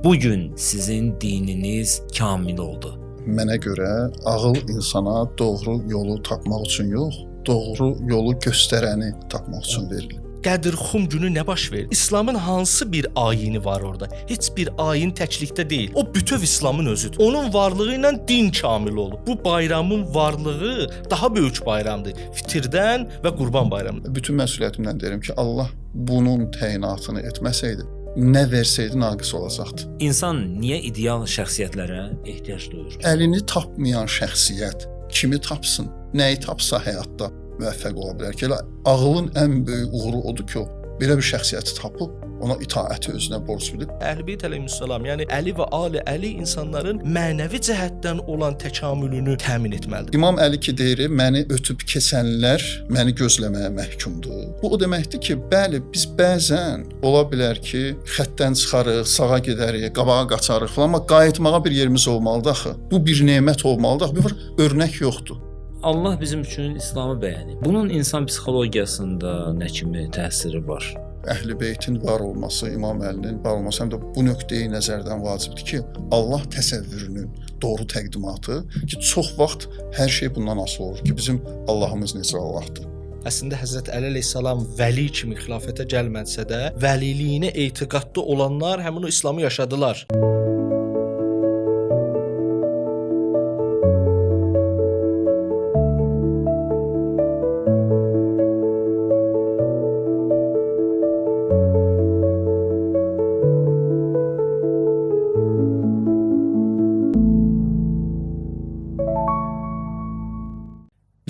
Bugün sizin dininiz kamil oldu. Mənə görə ağıl insana doğru yolu tapmaq üçün yox, doğru yolu göstərəni tapmaq üçün verilib. Qədirxum günü nə baş verir? İslamın hansı bir ayini var orada? Heç bir ayin təklikdə deyil. O bütöv İslamın özüdür. Onun varlığı ilə din kamil olur. Bu bayramın varlığı daha böyük bayramdır. Fitrdən və Qurban bayramı. Bütün məsuliyyətimlə deyirəm ki, Allah bunun təyinatını etməsəydi, nə versəydi naqis olacaqdı. İnsan niyə ideal şəxsiyyətlərə ehtiyac duyur? Əlini tapmayan şəxsiyyət kimi tapsın, nəyi tapsa həyatda müvəffəq ola bilər ki, elə ağılın ən böyük uğuru odur ki, o belə bir şəxsiyyəti tapıb, ona itaəti özünə borc bilib. Əhl-Beyt əleyhissalam, yəni Əli və Ali Əli insanların mənəvi cəhətdən olan təkamülünü təmin etməlidir. İmam Əli ki deyir, məni ötüb keçənlər məni gözləməyə məhkumdur. Bu o deməkdir ki, bəli, biz bəzən ola bilər ki, xəttdən çıxarıq, sağa gedərik, qabağa qaçarıq falan, amma qayıtmağa bir yerimiz olmalıdır axı. Bu bir nemət olmalıdır. Bir örnək yoxdur. Allah bizim üçün İslamı bəyənib. Bunun insan psixologiyasında nə kimi təsiri var? Əhl-i-Beytin var olması, İmam Əlinin var olması həm də bu nöqteyi nəzərdən vacibdir ki, Allah təsəvvürünün doğru təqdimatı ki, çox vaxt hər şey bundan asılı olur ki, bizim Allahımız necə Allahdır. Əslində Həzrət Əli əleyhissalam vəli kimi xilafətə gəlməsə də, vəliliyinə etiqadlı olanlar həmin o İslamı yaşadılar.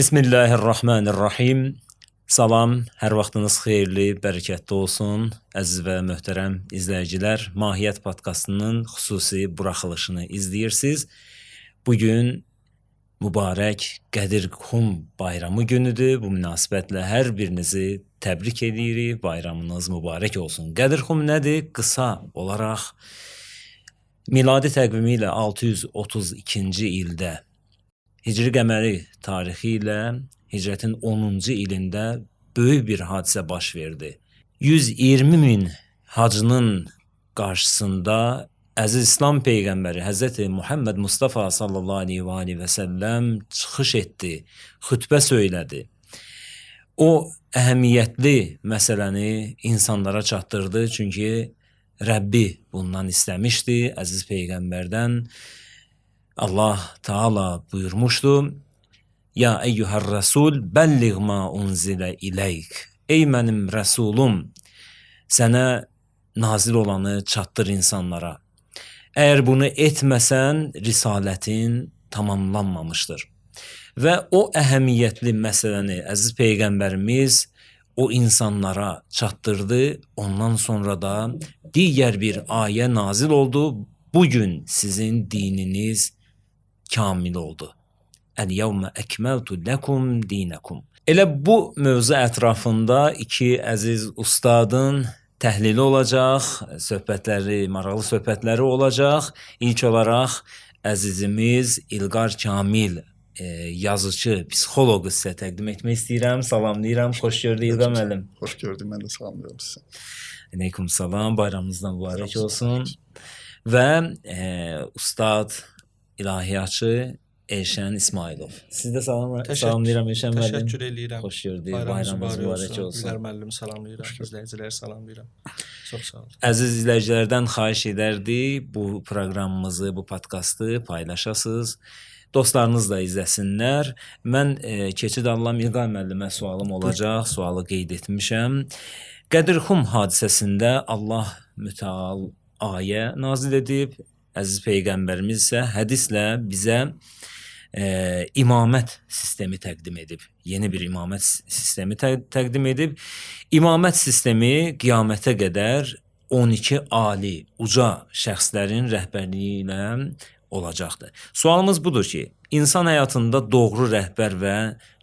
Bismillahirrahmanirrahim. Salam, hər vaxtınız xeyirli, bərəkətli olsun. Əziz və möhtərəm izləyicilər, Mahiyyət podkastının xüsusi buraxılışını izləyirsiniz. Bugün mübarək Qədirxum bayramı günüdür. Bu münasibətlə hər birinizi təbrik edirik. Bayramınız mübarək olsun. Qədirxum nədir? Qısa olaraq miladi təqvimi ilə 632-ci ildə Hicri qəməri tarixi ilə hicrətin 10-cu ilində böyük bir hadisə baş verdi. 120 min hacının qarşısında əziz İslam peyğəmbəri Hz. Muhammed Mustafa sallallahu aleyhi və səlləm çıxış etdi, xütbə söylədi. O əhəmiyyətli məsələni insanlara çatdırdı, çünki Rəbbi bundan istəmişdi, əziz peyğəmbərdən. Allah Taala buyurmuşdu: Ya eyyuhər rəsul, bəlliğ ma unzilə iləyk. Ey mənim rəsulum, sənə nazil olanı çatdır insanlara. Əgər bunu etməsən, risalətin tamamlanmamışdır. Və o əhəmiyyətli məsələni əziz peyğəmbərimiz o insanlara çatdırdı. Ondan sonra da digər bir ayə nazil oldu. Bugün sizin dininiz kamil oldu. Əl-yevmə əkməltu ləkum dinəkum. Elə bu mövzu ətrafında iki əziz ustadın təhlili olacaq, söhbətləri, maraqlı söhbətləri olacaq. İlk olaraq əzizimiz İlqar Kamil, yazıcı, psixoloqu sizə təqdim etmək istəyirəm. Salamlayıram, xoş gördük İlqar müəllim. Xoş gördük, mən də salamlayıram sizə. Aleyküm salam, bayramınızdan mübarək olsun. Və ustad, ilahiyyatçı Elşən İsmailov. Siz də salamlayıram Elşən müəllim. Təşəkkür edirəm. Xoş gördük. Bayramınız mübarək olsun. İlqar müəllimi salamlayıram. İzləyiciləri salamlayıram. Çox sağ olun. Əziz izləyicilərdən xahiş edərdik bu proqramımızı, bu podkastı paylaşasınız. Dostlarınız da izləsinlər. Mən keçid alıram, İlqar müəllimə sualım olacaq. Sualı qeyd etmişəm. Qədirxum hadisəsində Allah mütəal ayə nazil edib. Əziz peyğəmbərimiz isə hədislə bizə imamət sistemi təqdim edib. Yeni bir imamət sistemi təqdim edib. İmamət sistemi qiyamətə qədər 12 ali, uca şəxslərin rəhbərliyi ilə olacaqdır. Sualımız budur ki, insan həyatında doğru rəhbər və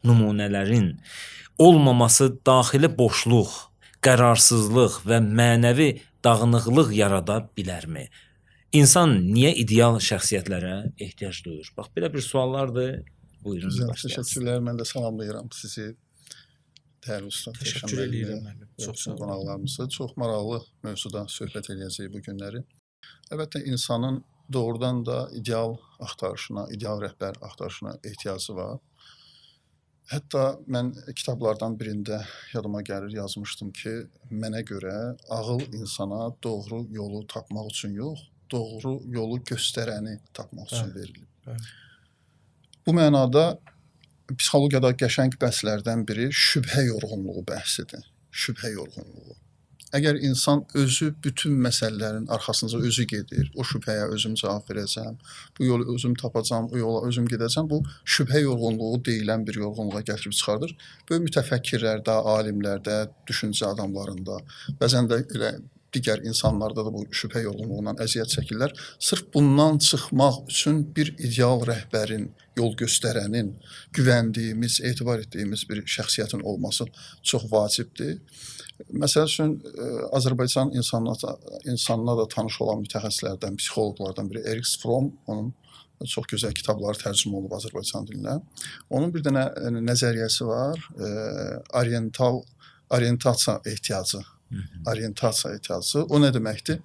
nümunələrin olmaması daxili boşluq, qərarsızlıq və mənəvi dağınıqlıq yarada bilərmi? İnsan niyə ideal şəxsiyyətlərə ehtiyac duyur? Bax, belə bir suallardır. Buyurun, başlayalım. Təşəkkürlər, mən də salamlayıram sizi. Dəyərli ustad. Təşəkkür edirəm müəllim. Çox sağ olun qonaqlarımızı. Çox maraqlı mövzuda söhbət edəcəyik bu günləri. Əlbəttə insanın doğrudan da ideal axtarışına, ideal rəhbər axtarışına ehtiyacı var. Hətta mən kitablardan birində yadıma gəlir, yazmışdım ki, mənə görə ağıl insana doğru yolu tapmaq üçün yox, doğru yolu göstərəni tapmaq üçün verilib. Bəli. Bu mənada psixologiyada qəşəng bəhslərdən biri şübhə yorğunluğu bəhsidir. Şübhə yorğunluğu. Əgər insan özü bütün məsələlərin arxasınca özü gedir, o şübhəyə özüm cavab verəcəm, bu yolu özüm tapacam, o yola özüm gedəcəm, bu şübhə yorğunluğu deyilən bir yorğunluğa gətirib çıxardır. Böyük mütəfəkkirlərdə, alimlərdə, düşüncə adamlarında, bəzən də elə digər insanlarda da bu şübhə yorğunluğundan əziyyət çəkirlər. Sırf bundan çıxmaq üçün bir ideal rəhbərin, yol göstərənin, güvəndiyimiz, etibar etdiyimiz bir şəxsiyyətin olması çox vacibdir. Məsəl üçün, Azərbaycan insanla da tanış olan mütəxəssislərdən, psixoloqlardan biri Erich Fromm, onun çox gözəl kitabları tərcümə olunub Azərbaycan dilinə. Onun bir dənə nəzəriyyəsi var, orientasiya ehtiyacı. Orientasiya ehtiyacı. O nə deməkdir?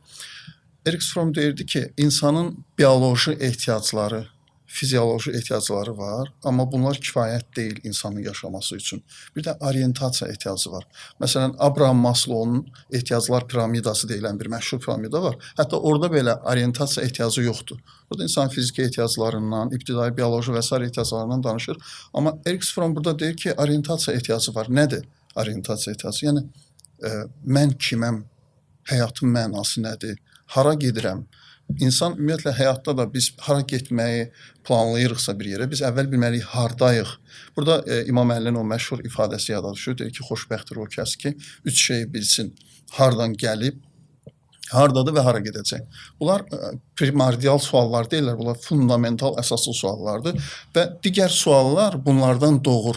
Erich Fromm deyirdi ki, insanın bioloji ehtiyacları, fizioloji ehtiyacları var, amma bunlar kifayət deyil insanın yaşaması üçün. Bir də orientasiya ehtiyacı var. Məsələn, Abraham Maslow'un ehtiyaclar piramidası deyilən bir məşhur piramida var. Hətta orada belə orientasiya ehtiyacı yoxdur. Burada insan fiziki ehtiyaclarından, ibtidai bioloji və s. ehtiyaclarından danışır. Amma Erich Fromm burada deyir ki, orientasiya ehtiyacı var. Nədir orientasiya ehtiyacı? Yəni, mən kiməm? Həyatın mənası nədir? Hara gedirəm? İnsan ümumiyyətlə həyatda da biz hara getməyi planlayırıqsa bir yerə, biz əvvəl bilməliyik hardayıq. Burada İmam Əlinin o məşhur ifadəsi yada düşür. Deyir ki, xoşbəxtdir o kəs ki, 3 şeyi bilsin. Hardan gəlib, hardadır və hara gedəcək. Bunlar primordial suallar deyirlər, bunlar fundamental, əsaslı suallardır və digər suallar bunlardan doğur.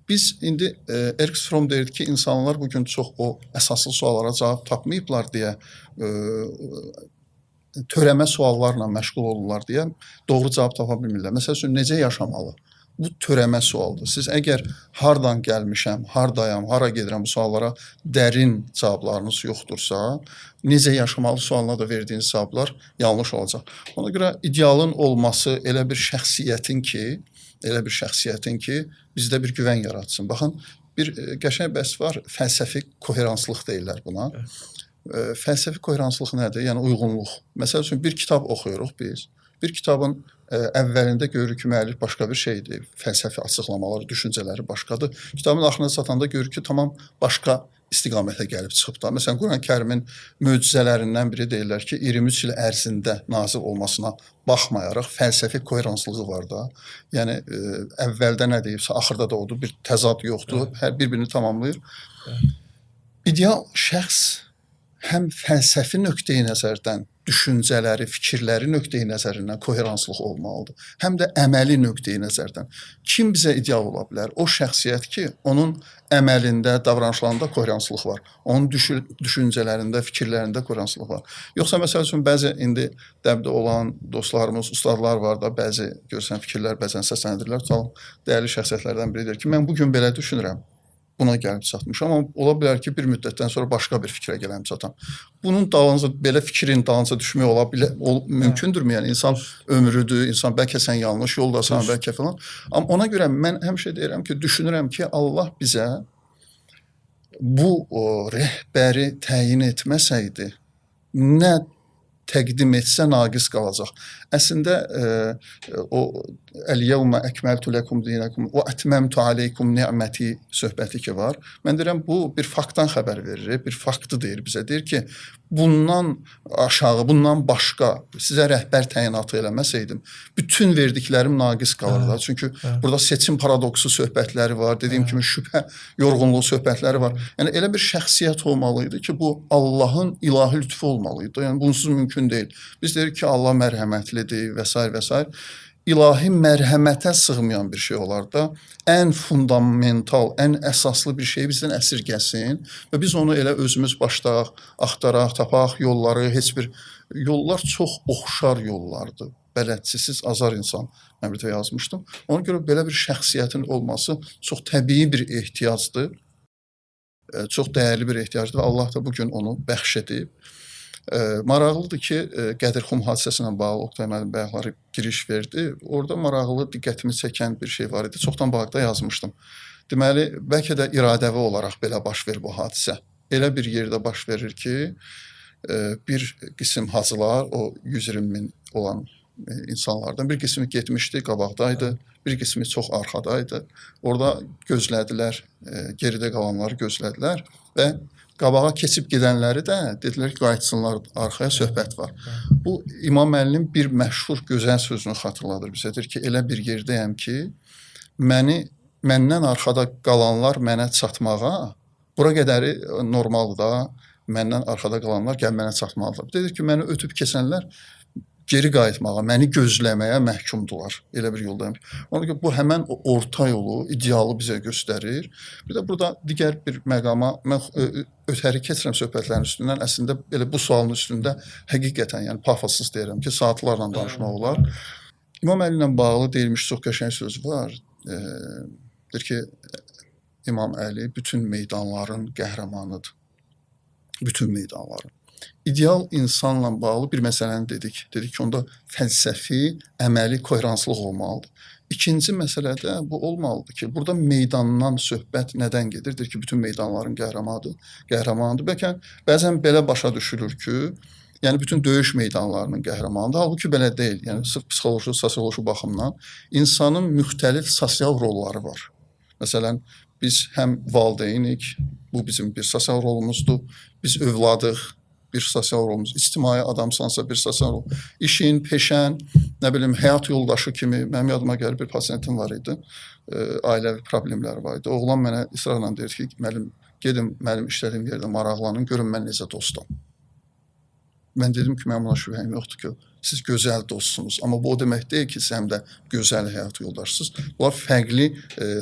Biz indi Erich Fromm deyir ki, insanlar bugün çox o əsaslı suallara cavab tapmayıblar deyə törəmə suallarla məşğul olurlar deyə doğru cavab tapa bilmirlər. Məsəl üçün, necə yaşamalı? Bu törəmə sualdır. Siz əgər hardan gəlmişəm, hardayam, hara gedirəm bu suallara dərin cavablarınız yoxdursa, necə yaşamalı sualına da verdiyiniz cavablar yanlış olacaq. Ona görə idealın olması elə bir şəxsiyyətin ki, bizdə bir güvən yaratsın. Baxın, bir qəşəng bəhs var, fəlsəfi koheranslıq deyirlər buna. Fəlsəfi koheranslıq nədir? Yəni uyğunluq. Məsəl üçün, bir kitab oxuyuruq biz. Bir kitabın əvvəlində görürük ki, müəllif başqa bir şeydir. Fəlsəfi açıqlamaları, düşüncələri başqadır. Kitabın axırına çatanda görürük ki, tamam başqa istiqamətə gəlib çıxıb da. Məsələn, Quran-Kərimin möcüzələrindən biri deyirlər ki, 23 il ərzində nazil olmasına baxmayaraq fəlsəfi koheranslığı var da. Yəni, əvvəldə nə deyibsə, axırda da odur, bir təzad yoxdur, hər bir-birini tamamlayır. İdeal şəxs həm fəlsəfi nöqteyi nəzərdən, düşüncələri, fikirləri nöqteyi nəzərindən koheranslıq olmalıdır. Həm də əməli nöqteyi nəzərdən. Kim bizə ideal ola bilər? O şəxsiyyət ki, onun əməlində, davranışlarında koheranslıq var. Onun düşüncələrində, fikirlərində koheranslıq var. Yoxsa məsəl üçün, bəzi indi dəbdə olan dostlarımız, ustadlar var da, bəzi görsən fikirlər bəzən səsləndirirlər. Dəyərli şəxsiyyətlərdən biridir ki, mən bugün belə düşünürəm. Buna gəlib çatmışam, amma ola bilər ki, bir müddətdən sonra başqa bir fikrə gələm çatam. Bunun dalınca, belə fikrin dalınca düşmək mümkündürmü? Yəni, insan ömrüdür, insan bəlkə sən yanlış yoldasan, bəlkə falan. Amma ona görə mən həmişə deyirəm ki, düşünürəm ki, Allah bizə bu rəhbəri təyin etməsəydi, nə təqdim etsə naqis qalacaq. Əslində, o Əl-yevmə əkməltu ləkum dinəkum və ətməmtu aleykum ni'məti söhbəti ki var. Mən deyirəm, bu bir faktdan xəbər verir, bir faktı deyir bizə. Deyir ki, bundan aşağı, bundan başqa sizə rəhbər təyinatı eləməsəydim, bütün verdiklərim naqis qalır da. Çünki burada seçim paradoksu söhbətləri var, dediyim kimi şübhə yorğunluğu söhbətləri var. Yəni, elə bir şəxsiyyət olmalıydı ki, bu Allahın ilahi lütfu olmalıydı. Yəni, bunsuz mümkün deyil. Biz deyirik ki, Allah mərhəmətlidir və s. və s. İlahi mərhəmətə sığmayan bir şey olar da, ən fundamental, ən əsaslı bir şey bizdən əsirgəsin və biz onu elə özümüz başlayaq, axtaraq, tapaq yolları, heç bir yollar çox oxşar yollardır. Bələdçisiz azar insan, mən bir də yazmışdım. Ona görə belə bir şəxsiyyətin olması çox təbii bir ehtiyacdır, çox dəyərli bir ehtiyacdır və Allah da bugün onu bəxş edib. Maraqlıdır ki, Qədirxum hadisəsi ilə bağlı Oqtay müəllim bayaqları giriş verdi. Orada maraqlı diqqətimi çəkən bir şey var idi. Çoxdan bağda yazmışdım. Deməli, bəlkə də iradəvi olaraq belə baş verir bu hadisə. Elə bir yerdə baş verir ki, bir qism hacılar, o 120 min olan insanlardan bir qismi getmişdi, qabaqdaydı, bir qismi çox arxadaydı. Orada gözlədilər, geridə qalanları gözlədilər və qabağa keçib gedənləri də dedilər ki, qayıtsınlar, arxaya söhbət var. Bu İmam Əlinin bir məşhur gözəl sözünü xatırladır bizə. Deyir ki, elə bir yerdəyəm ki, məndən arxada qalanlar mənə çatmağa, bura qədəri normaldır da, məndən arxada qalanlar gəl mənə çatmalıdır. Deyir ki, məni ötüb keçənlər geri qayıtmağa, məni gözləməyə məhkumdular. Elə bir yoldayım. Ona görə bu həmən orta yolu, idealı bizə göstərir. Bir də burada digər bir məqama, mən ötəri keçirəm söhbətlərin üstündən, əslində belə bu sualın üstündə həqiqətən, yəni pafosuz deyirəm ki, saatlarla danışmaq olar. İmam Əli ilə bağlı deyilmiş çox qəşəng söz var. Deyir ki, İmam Əli bütün meydanların qəhrəmanıdır. Bütün meydanların. İdeal insanla bağlı bir məsələni dedik. Dedik ki, onda fəlsəfi, əməli koherenslıq olmalıdır. İkinci məsələdə bu olmalıdır ki, burada meydandan söhbət nədən gedir? Deyir ki, bütün meydanların qəhrəmanıdır. Bəlkə bəzən belə başa düşülür ki, yəni bütün döyüş meydanlarının qəhrəmanıdır. Halbuki belə deyil. Yəni sırf psixoloji, sosioloji baxımdan insanın müxtəlif sosial rolları var. Məsələn, biz həm valideynik, bu bizim bir sosial rolumuzdur. Biz övladıq, bir sosial rolumuz, ictimai adamsansa bir sosial rol, işin, peşən, nə bilim, həyat yoldaşı kimi, mənim yadıma gəlir bir pasiyentim var idi, ailəvi problemləri var idi. Oğlan mənə israrla deyir ki, müəllim, gedin mənim işlədiyim yerdə maraqlanın, görün mən necə dostum. Mən dedim ki, mən buna şübhəm yoxdur ki, siz gözəl dostsunuz. Amma bu o demək deyil ki, siz həm də gözəl həyat yoldaşsınız. Bunlar fərqli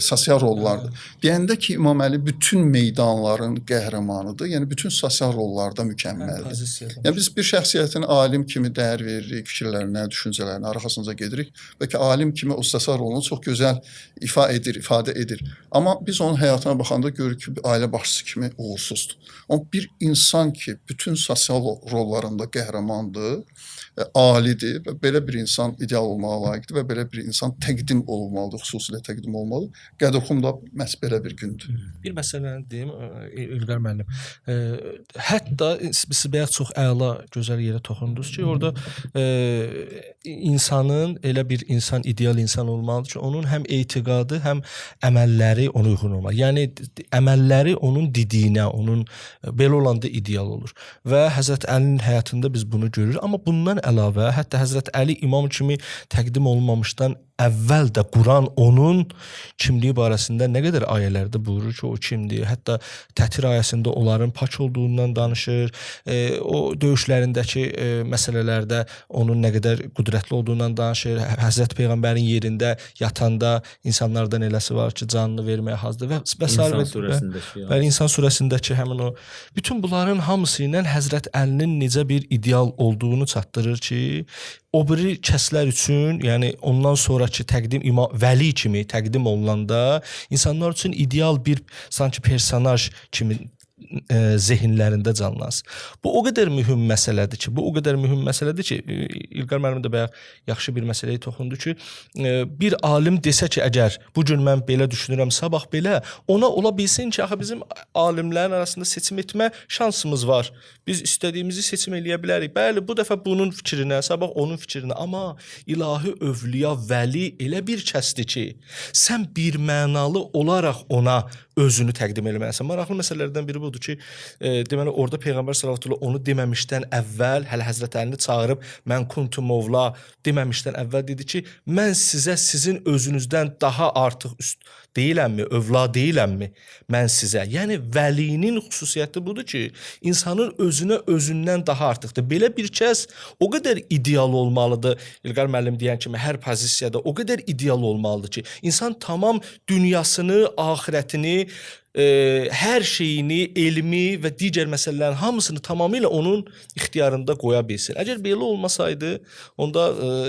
sosial rollardır. Deyəndə ki, İmam Əli bütün meydanların qəhrəmanıdır, yəni bütün sosial rollarda mükəmməldir. Yəni biz bir şəxsiyyətin alim kimi dəyər veririk, fikirlərinə, düşüncələrinə, arxasınca gedirik və ki, alim kimi o sosial rolunu çox gözəl ifadə edir. Amma biz onun həyatına baxanda görürük ki, ailə başçısı kimi uğursuzdur. Amma bir insan ki, bütün sosial rollarında qəhrəmandır, alidir və belə bir insan ideal olmağa layiqdir və belə bir insan təqdim olunmalıdır, xüsusilə təqdim olmalıdır. Qədirxum da məhz belə bir gündür. Bir məsələni deyim, İlqar müəllim. Hətta siz bayaq çox əla, gözəl yerə toxundunuz ki, orada insanın elə bir insan, ideal insan olmalıdır ki, onun həm etiqadı, həm əməlləri ona uyğun olmalı. Yəni əməlləri onun dediyinə, onun belə olanda ideal olur. Və Həzrət Əlinin həyatında biz bunu görürük. Amma bundan əlavə, hətta Həzrət Əli imam kimi təqdim olunmamışdan əvvəl də Quran onun kimliyi barəsində nə qədər ayələrdə buyurur ki, o kimdir. Hətta Tətir ayəsində onların pak olduğundan danışır. O döyüşlərindəki məsələlərdə onun nə qədər qüdrətli olduğundan danışır. Həzrət Peyğəmbərin yerində yatanda insanlardan eləsi var ki, canını verməyə hazırdır və İnsan surəsindəki. Və İnsan surəsindəki həmin o bütün bunların hamısı ilə Həzrət Əlinin necə bir ideal olduğunu çatdırır ki, o biri kəslər üçün, yəni ondan sonraki təqdim vəli kimi təqdim olunanda insanlar üçün ideal bir sanki personaj kimi zehinlərində canlansın. Bu o qədər mühüm məsələdir ki, İlqar müəllim də bayaq yaxşı bir məsələyə toxundu ki, bir alim desə ki, əgər bu gün mən belə düşünürəm, sabah belə, ona ola bilsin ki, axı bizim alimlərin arasında seçim etmə şansımız var. Biz istədiyimizi seçim eləyə bilərik. Bəli, bu dəfə bunun fikrinə, sabah onun fikrinə, amma ilahi övliya, vəli elə bir kəsdir ki, sən bir mənalı olaraq ona özünü təqdim eləməlisən. Maraqlı məsələlərdən biri budur ki, deməli orada Peyğəmbər sallallahu əleyhi və səlləm onu deməmişdən əvvəl, hələ Həzrət Əlini çağırıb mən kuntu Mövla deməmişdən əvvəl dedi ki, mən sizə sizin özünüzdən daha artıq üst deyiləmmi, övlad deyiləmmi mən sizə. Yəni vəlinin xüsusiyyəti budur ki, insanın özünə özündən daha artıqdır. Belə bir kəs o qədər ideal olmalıdır. İlqar müəllim deyən kimi hər pozisiyada o qədər ideal olmalıdır ki, insan tamam dünyasını, axirətini, hər şeyini, elmi və digər məsələlərin hamısını tamamilə onun ixtiyarında qoya bilsin. Əgər belə olmasaydı, onda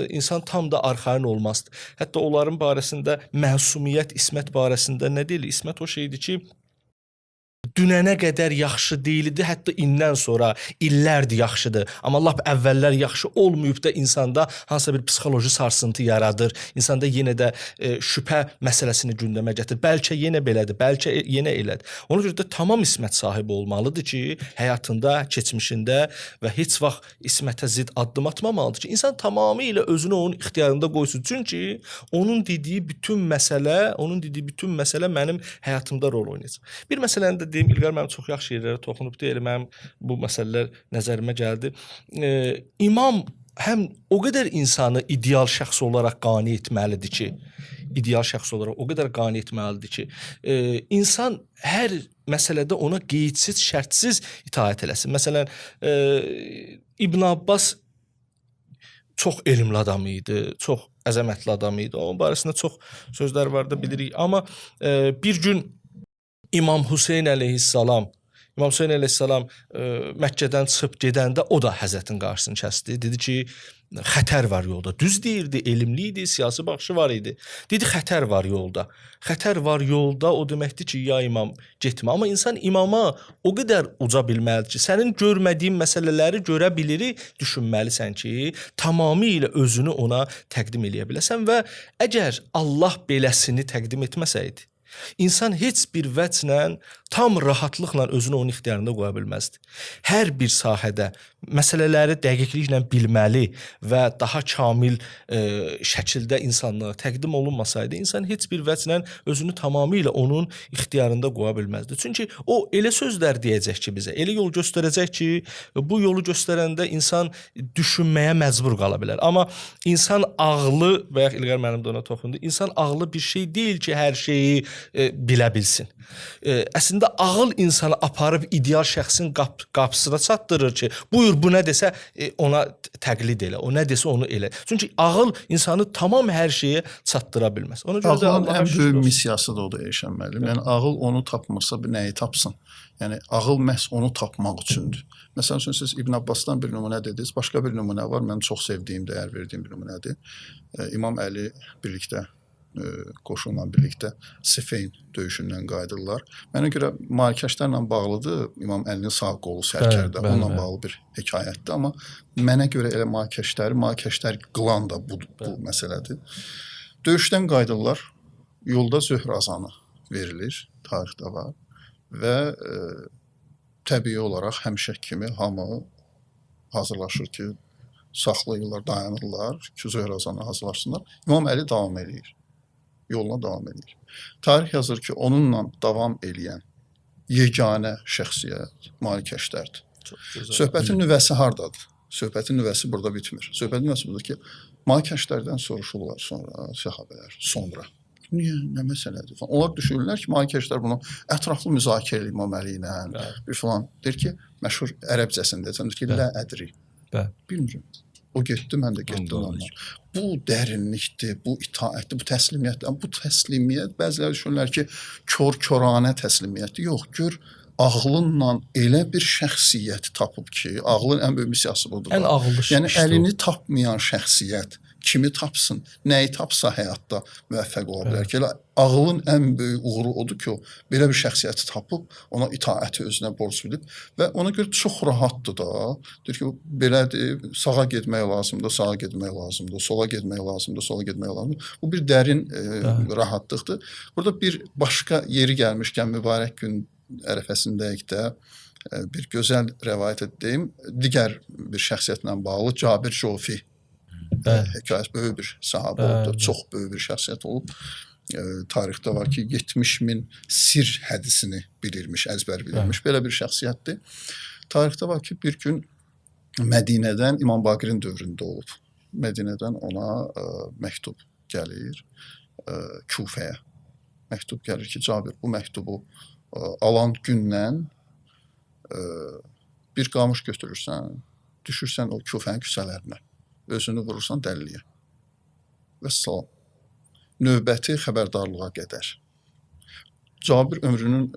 insan tam da arxain olmazdı. Hətta onların barəsində məsumiyyət, ismət barəsində nə deyilir? İsmət o şeydir ki, dünənə qədər yaxşı deyildi, hətta indən sonra illərdir yaxşıdır. Amma lap əvvəllər yaxşı olmayıb da insanda hansısa bir psixoloji sarsıntı yaradır. İnsanda yenə də şübhə məsələsini gündəmə gətirir. Bəlkə yenə belədir, bəlkə yenə elədir. Ona görə də tamam ismət sahibi olmalıdır ki, həyatında, keçmişində və heç vaxt ismətə zidd addım atmamalıdır ki, insan tamamilə özünü onun ixtiyarında qoysun. Çünki onun dediyi bütün məsələ mənim həyatımda rol oynayacaq. Bir məsələni də deyim, İlqar mənim çox yaxşı yerlərə toxunub deyir, mənim bu məsələlər nəzərimə gəldi. İmam həm o qədər insanı ideal şəxs olaraq qane etməlidir ki, insan hər məsələdə ona qeydsiz, şərtsiz itaət eləsin. Məsələn, İbn Abbas çox elmli adam idi, çox əzəmətli adam idi. Onun barəsində çox sözlər var da bilirik. Amma bir gün İmam Hüseyn əleyhissalam Məkkədən çıxıb gedəndə o da Həzrətin qarşısını kəsdi. Dedi ki, xətər var yolda. Düz deyirdi, elmli idi, siyasi baxışı var idi. Dedi, xətər var yolda. Xətər var yolda o deməkdir ki, ya imam getmə. Amma insan imama o qədər uca bilməlidir ki, sənin görmədiyin məsələləri görə bilirik, düşünməlisən ki, tamamilə özünü ona təqdim eləyə biləsən və əgər Allah beləsini təqdim etməsəydi, İnsan heç bir vəclə tam rahatlıqla özünü onun ixtiyarında qoya bilməzdi. Hər bir sahədə məsələləri dəqiqliklə bilməli və daha kamil şəkildə insanlığa təqdim olunmasaydı, insan heç bir vəclə özünü tamamilə onun ixtiyarında qoya bilməzdi. Çünki o elə sözlər deyəcək ki bizə, elə yol göstərəcək ki, bu yolu göstərəndə insan düşünməyə məcbur qala bilər. Amma insan ağlı, və ya İlqar mənim də ona toxundu, insan ağlı bir şey deyil ki, hər şeyi bilə bilsin. Əslində ağıl insanı aparıb ideal şəxsin qapısına çatdırır ki, buyur bu nə desə ona təqlid elə, o nə desə onu elə. Çünki ağıl insanı tamam hər şeyə çatdıra bilməz. Ona görə də Ağılın ən böyük missiyası da odur Eşən müəllim. Yəni ağıl onu tapmırsa nəyi tapsın? Yəni ağıl məhz onu tapmaq üçündür. Məsələn üçün siz İbn Abbasdan bir nümunə dediniz. Başqa bir nümunə var. Mənim çox sevdiyim, dəyər verdiyim bir nümunədir. İmam Əli birlikdə qoşunla birlikdə Siffeyn döyüşündən qayıdırlar. Mənə görə Marikeşlərlə bağlıdır. İmam Əlinin sağ qolu sərkərdə. Onunla bağlı bir hekayətdir. Amma mənə görə elə Marikeşlər qılan da bu məsələdir. Döyüşdən qayıdırlar. Yolda zöhr azanı verilir. Tarixdə var. Və təbii olaraq həmişə kimi hamı hazırlaşır ki, saxlayırlar, dayanırlar ki, zöhr azanı hazırlaşsınlar. İmam Əli davam edir. Yoluna davam edir. Tarix yazır ki, onunla davam eləyən yeganə şəxsiyyət Marikeşlərdir. Söhbətin nüvəsi hardadır? Söhbətin nüvəsi burada bitmir. Söhbətin nüvəsi budur ki, Marikeşlərdən soruşurlar sonra, səhabələr, sonra. Niyə, nə məsələdir? Onlar düşünürlər ki, Marikeşlər bunu ətraflı müzakirə edir İmam Əli ilə, bir falan. Deyir ki, məşhur ərəbcəsində, deyir ki, lə ədri. Bilmirəm. O getdi, mən də getdim onunla. Bu dərinlikdir, bu itaətdir, bu təslimiyyətdir. Bu təslimiyyət, bəziləri düşünürlər ki, kör-köranə təslimiyyətdir. Yox, gör, ağlınla elə bir şəxsiyyət tapıb ki, ağlın ən böyük missiyası budur. Ən ağıllı işdir. Yəni, əlini tapmayan şəxsiyyət kimi tapsın, nəyi tapsa həyatda müvəffəq ola bilər ki, elə ağlın ən böyük uğuru odur ki, o belə bir şəxsiyyəti tapıb, ona itaəti özünə borc bilib və ona görə çox rahatdır da. Deyir ki, belədir, sağa getmək lazımdır, sağa getmək lazımdır, sola getmək lazımdır, sola getmək lazımdır. Bu bir dərin rahatlıqdır. Burada bir başqa yeri gəlmişkən mübarək gün ərəfəsindəyik də bir gözəl rəvayət edeyim. Digər bir şəxsiyyətlə bağlı Cabir Jofi hekayəsi böyük bir sahabə oldu, çox böyük bir şəxsiyyət olub. Tarixdə var ki, 70.000 sir hədisini bilirmiş, əzbər bilirmiş. Belə bir şəxsiyyətdir. Tarixdə var ki, bir gün Mədinədən İmam Baqirin dövründə olub. Mədinədən ona məktub gəlir Kufəyə. Məktub gəlir ki, Cabir, bu məktubu alan gündən bir qamış götürürsən, düşürsən o Kufənin küçələrinə. Özünü vurursan dəliliyə. Və salam. Növbəti xəbərdarlığa qədər. Cabir ömrünün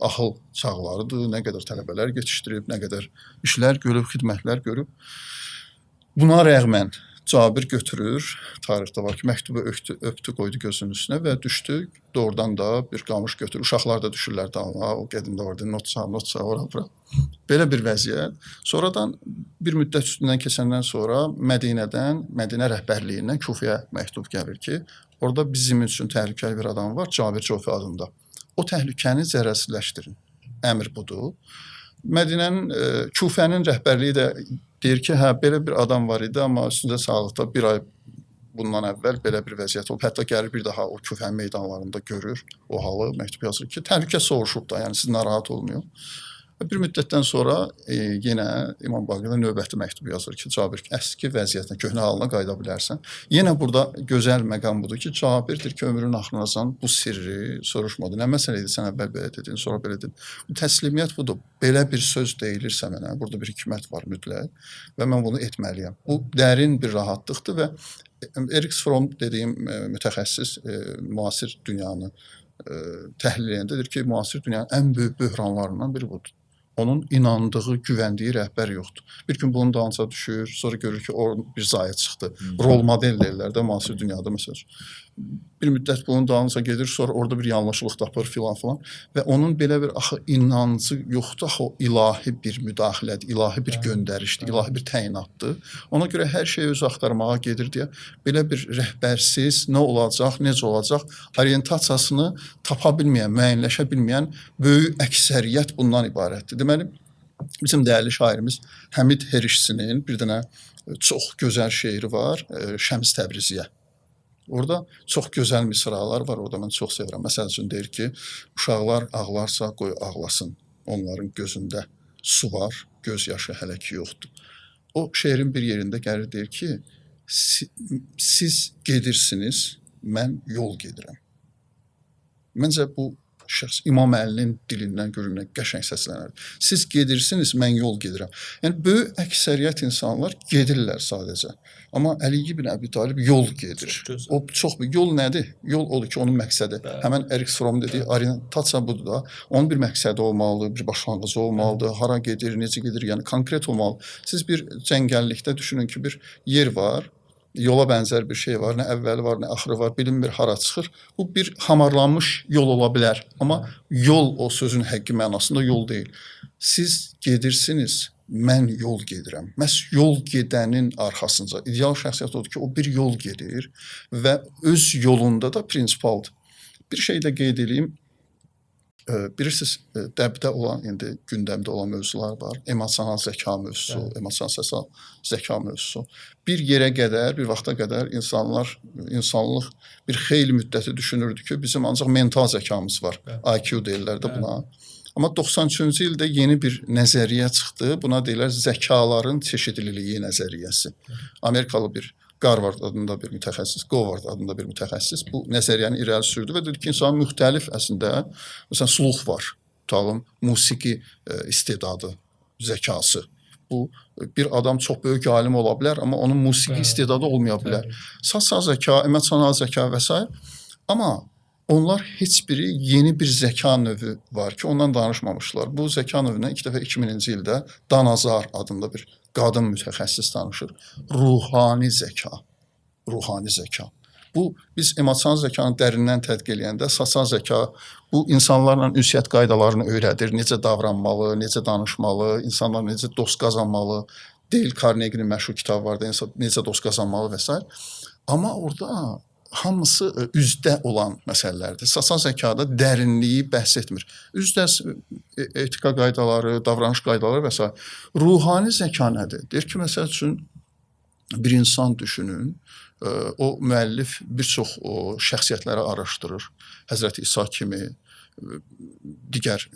ahıl çağlarıdır, nə qədər tələbələr yetişdirib, nə qədər işlər görüb, xidmətlər görüb. Buna rəğmən Cabir götürür, tarixdə var ki, məktubu öpdü, qoydu gözünün üstünə və düşdü. Doğrudan da bir qamış götürür. Uşaqlar da düşürlər dalına. O qədimdə orada notsa, ora bura. Belə bir vəziyyət. Sonradan bir müddət üstündən keçəndən sonra Mədinə rəhbərliyindən Kufəyə məktub gəlir ki, orada bizim üçün təhlükəli bir adam var, Cabir Cofi adında. O təhlükəni zərərsizləşdirin. Əmr budur. Kufənin rəhbərliyi də deyir ki, hə, belə bir adam var idi, amma üstündə sağlıqda bir ay bundan əvvəl belə bir vəziyyət olub. Hətta gəlir bir daha o Kufənin meydanlarında görür o halı, məktub yazır ki, təhlükə soğuşub da, yəni siz narahat olmayın. Bir müddətdən sonra yenə İmam Baqir növbəti məktub yazır ki, Cabir əski vəziyyətinə, köhnə halına qayıda bilərsən. Yenə burada gözəl məqam budur ki, Cabirdir ki, ömrünün axırınacan bu sirri soruşmadı. Nə məsələ idi, sən əvvəl belə dedin, sonra belə dedin. Təslimiyyət budur. Belə bir söz deyilirsə mənə, burada bir hikmət var mütləq və mən bunu etməliyəm. Bu dərin bir rahatlıqdır və Erich Fromm dediyim mütəxəssis müasir dünyanı təhlil edəndir ki, müasir dünyanın ən böyük böhranlarından biri budur. Onun inandığı, güvəndiyi rəhbər yoxdur. Bir gün bunun dalınca düşür, sonra görür ki, o bir zayı çıxdı. Rol model deyirlər də müasir dünyada məsələn. Bir müddət bunun dalınca gedir, sonra orada bir yanlışlıq tapır filan. Və onun belə bir axı inancı yoxdur, axı o ilahi bir müdaxilədir, ilahi bir göndərişdir, ilahi bir təyinatdır. Ona görə hər şeyi öz axtarmağa gedir deyə belə bir rəhbərsiz nə olacaq, necə olacaq, orientasiyasını tapa bilməyən, müəyyənləşə bilməyən böyük əksəriyyət bundan ibarətdir. Deməli, bizim dəyərli şairimiz Həmid Herişçinin bir dənə çox gözəl şeiri var, Şəms Təbriziyə. Orada çox gözəl misralar var, orada mən çox sevirəm. Məsəl üçün deyir ki, uşaqlar ağlarsa qoy ağlasın, onların gözündə su var, göz yaşı hələ ki yoxdur. O şeirin bir yerində gəlir deyir ki, siz gedirsiniz, mən yol gedirəm. Məncə bu şəxs İmam Əlinin dilindən görünən qəşəng səslənir. Siz gedirsiniz, mən yol gedirəm. Yəni böyük əksəriyyət insanlar gedirlər sadəcə. Amma Əli ibn Əbi Talib yol gedir. O çox bir yol nədir? Yol odur ki, onun məqsədi. Həmin Erich Fromm dediyi orientasiya budur da. Onun bir məqsədi olmalıdır, bir başlanğıcı olmalıdır. Hara gedir, necə gedir, yəni konkret olmalı. Siz bir cəngəllikdə düşünün ki, bir yer var. Yola bənzər bir şey var, nə əvvəli var, nə axırı var, bilinmir hara çıxır. Bu bir hamarlanmış yol ola bilər. Amma yol o sözün həqiqi mənasında yol deyil. Siz gedirsiniz, mən yol gedirəm. Məhz yol gedənin arxasınca ideal şəxsiyyət odur ki, o bir yol gedir və öz yolunda da prinsipaldır. Bir şey də qeyd edeyim. Bilirsiniz, dəbdə olan, indi gündəmdə olan mövzular var. Emosional zəka mövzusu, emosional zəka mövzusu. Bir yerə qədər, bir vaxta qədər insanlıq bir xeyli müddəti düşünürdü ki, bizim ancaq mental zəkamız var. IQ deyirlər də buna. Amma 93-cü ildə yeni bir nəzəriyyə çıxdı. Buna deyirlər zəkaların çeşidliliyi nəzəriyyəsi. Amerikalı bir Govard adında bir mütəxəssis bu nəzəriyyəni irəli sürdü və dedi ki, insanın müxtəlif əslində, məsələn, suluq var, tutalım, musiqi istedadı, zəkası. Bu, bir adam çox böyük alim ola bilər, amma onun musiqi istedadı olmaya bilər. Sosial zəka, emosional zəka və s. Amma onlar heç biri yeni bir zəka növü var ki, ondan danışmamışlar. Bu zəka növündən ilk dəfə 2000-ci ildə Danazar adında bir qadın mütəxəssis danışır. Ruhani zəka. Bu, biz emosional zəkanı dərindən tədqiq eləyəndə, sosial zəka bu insanlarla ünsiyyət qaydalarını öyrədir, necə davranmalı, necə danışmalı, insanlar necə dost qazanmalı, Dale Carnegie'nin məşhur kitabı var da, necə dost qazanmalı və s. Amma orada hamısı üzdə olan məsələlərdir. Sosial zəkada dərinliyi bəhs etmir. Üzdə etika qaydaları, davranış qaydaları və s. Ruhani zəka nədir? Deyir ki, məsəl üçün bir insan düşünün, o müəllif bir çox şəxsiyyətləri araşdırır. Həzrəti İsa kimi, digər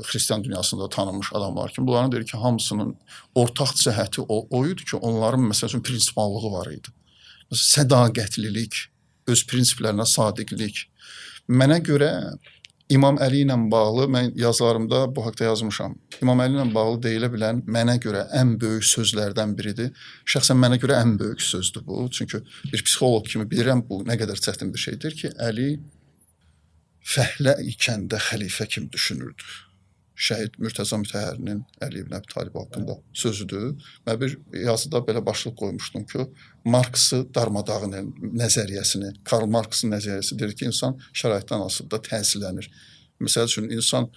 xristian dünyasında tanınmış adamlar kimi. Bunların deyir ki, hamısının ortaq cəhəti o idi ki, onların məsəl üçün prinsipallığı var idi. Sədaqətlilik, öz prinsiplərinə sadiqlik. Mənə görə İmam Əli ilə bağlı, mən yazılarımda bu haqda yazmışam. İmam Əli ilə bağlı deyilə bilən mənə görə ən böyük sözlərdən biridir. Şəxsən mənə görə ən böyük sözdür bu. Çünki bir psixoloq kimi bilirəm bu nə qədər çətin bir şeydir ki, Əli fəhlə ikən də xəlifə kimi düşünürdü. şəhid Mürtəza Mütəhhərinin Əli ibn Əbi Talib haqqında sözüdür. Mən bir yazıda belə başlıq qoymuşdum ki, Marksı darmadağın nəzəriyyəsini, Karl Marksın nəzəriyyəsi deyir ki, insan şəraitdən asılı da təsirlənir. Məsəl üçün insan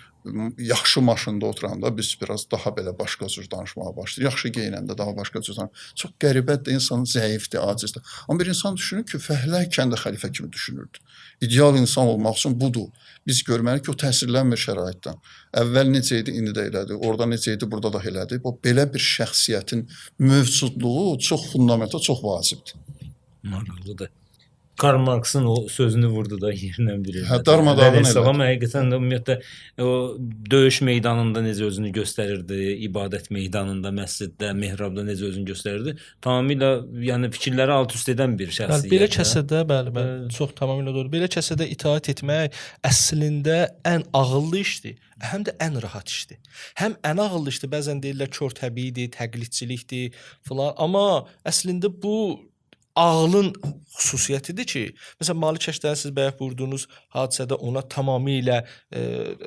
yaxşı maşında oturanda biz biraz daha belə başqa cür danışmağa başlayır. Yaxşı geyinəndə daha başqa cür danışır. Çox qəribədir, insan zəifdir, acizdir. Amma bir insan düşünür ki, fəhləykən də xəlifə kimi düşünürdü. İdeal insan olmaq üçün budur. Biz görməliyik ki, o təsirlənmir şəraitdən. Əvvəl necə idi, indi də elədir. Orada necə idi, burada da elədir. O belə bir şəxsiyyətin mövcudluğu çox fundamental, çox vacibdir. Maraqlıdır. Karl Marx'ın o sözünü vurdu da yerindən biri. Hə, darmadağın elədi. Amma həqiqətən də ümumiyyətlə o döyüş meydanında necə özünü göstərirdi, ibadət meydanında, məsciddə, mehrabda necə özünü göstərirdi. Tamamilə yəni fikirləri alt-üst edən bir şəxsiyyət. Bəli, belə kəsədə, bəli, çox tamamilə doğru. Belə kəsədə itaat etmək əslində ən ağıllı işdir, həm də ən rahat işdir. Həm ən ağıllı işdir, bəzən deyirlər kör təbiidir, təqlidçilikdir filan, amma əslində bu ağlın xüsusiyyətidir ki, məsələn, Malik Kəşdərin siz bayaq vurduğunuz hadisədə ona tamamilə